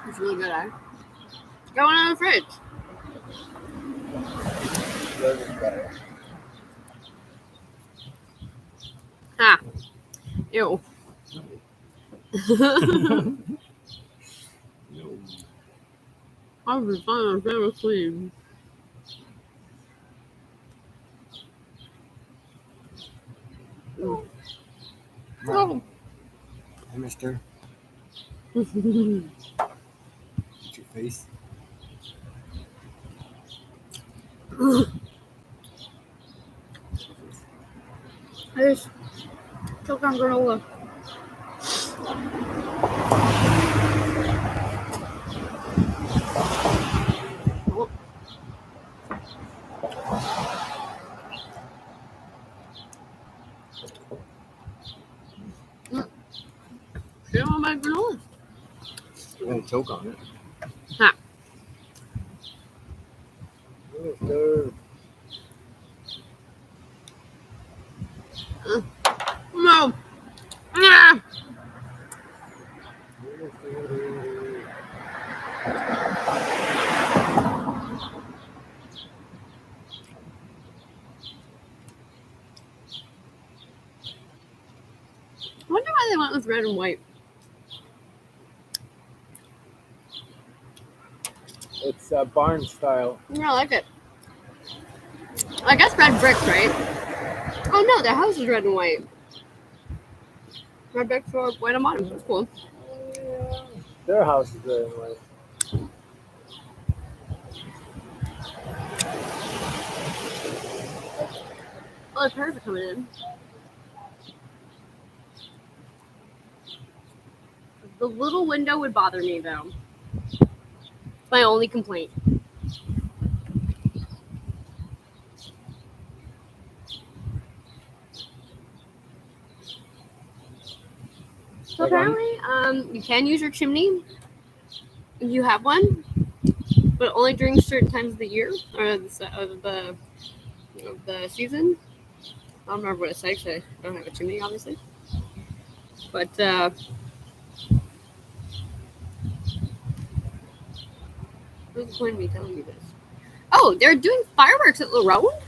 It's really good, eh? Got one in the fridge. Ah. Ew. I was fine. Very clean. Oh. Hey, mister. What's your face? I just took on granola. Oh. Shit on my granola. You're gonna choke on it. Ha. Mister. No. Ah. I wonder why they went with red and white. It's barn style. Yeah, I like it. I guess red bricks, right? Oh no, their house is red and white. Red bricks for white and bottom. That's cool. Their house is red and white. Oh, the pears are coming in. The little window would bother me though. It's my only complaint. So apparently, you can use your chimney if you have one, but only during certain times of the year or the season. I don't remember what it says. I don't have a chimney, obviously. But what's the point of me telling you this? Oh, they're doing fireworks at La Ronde?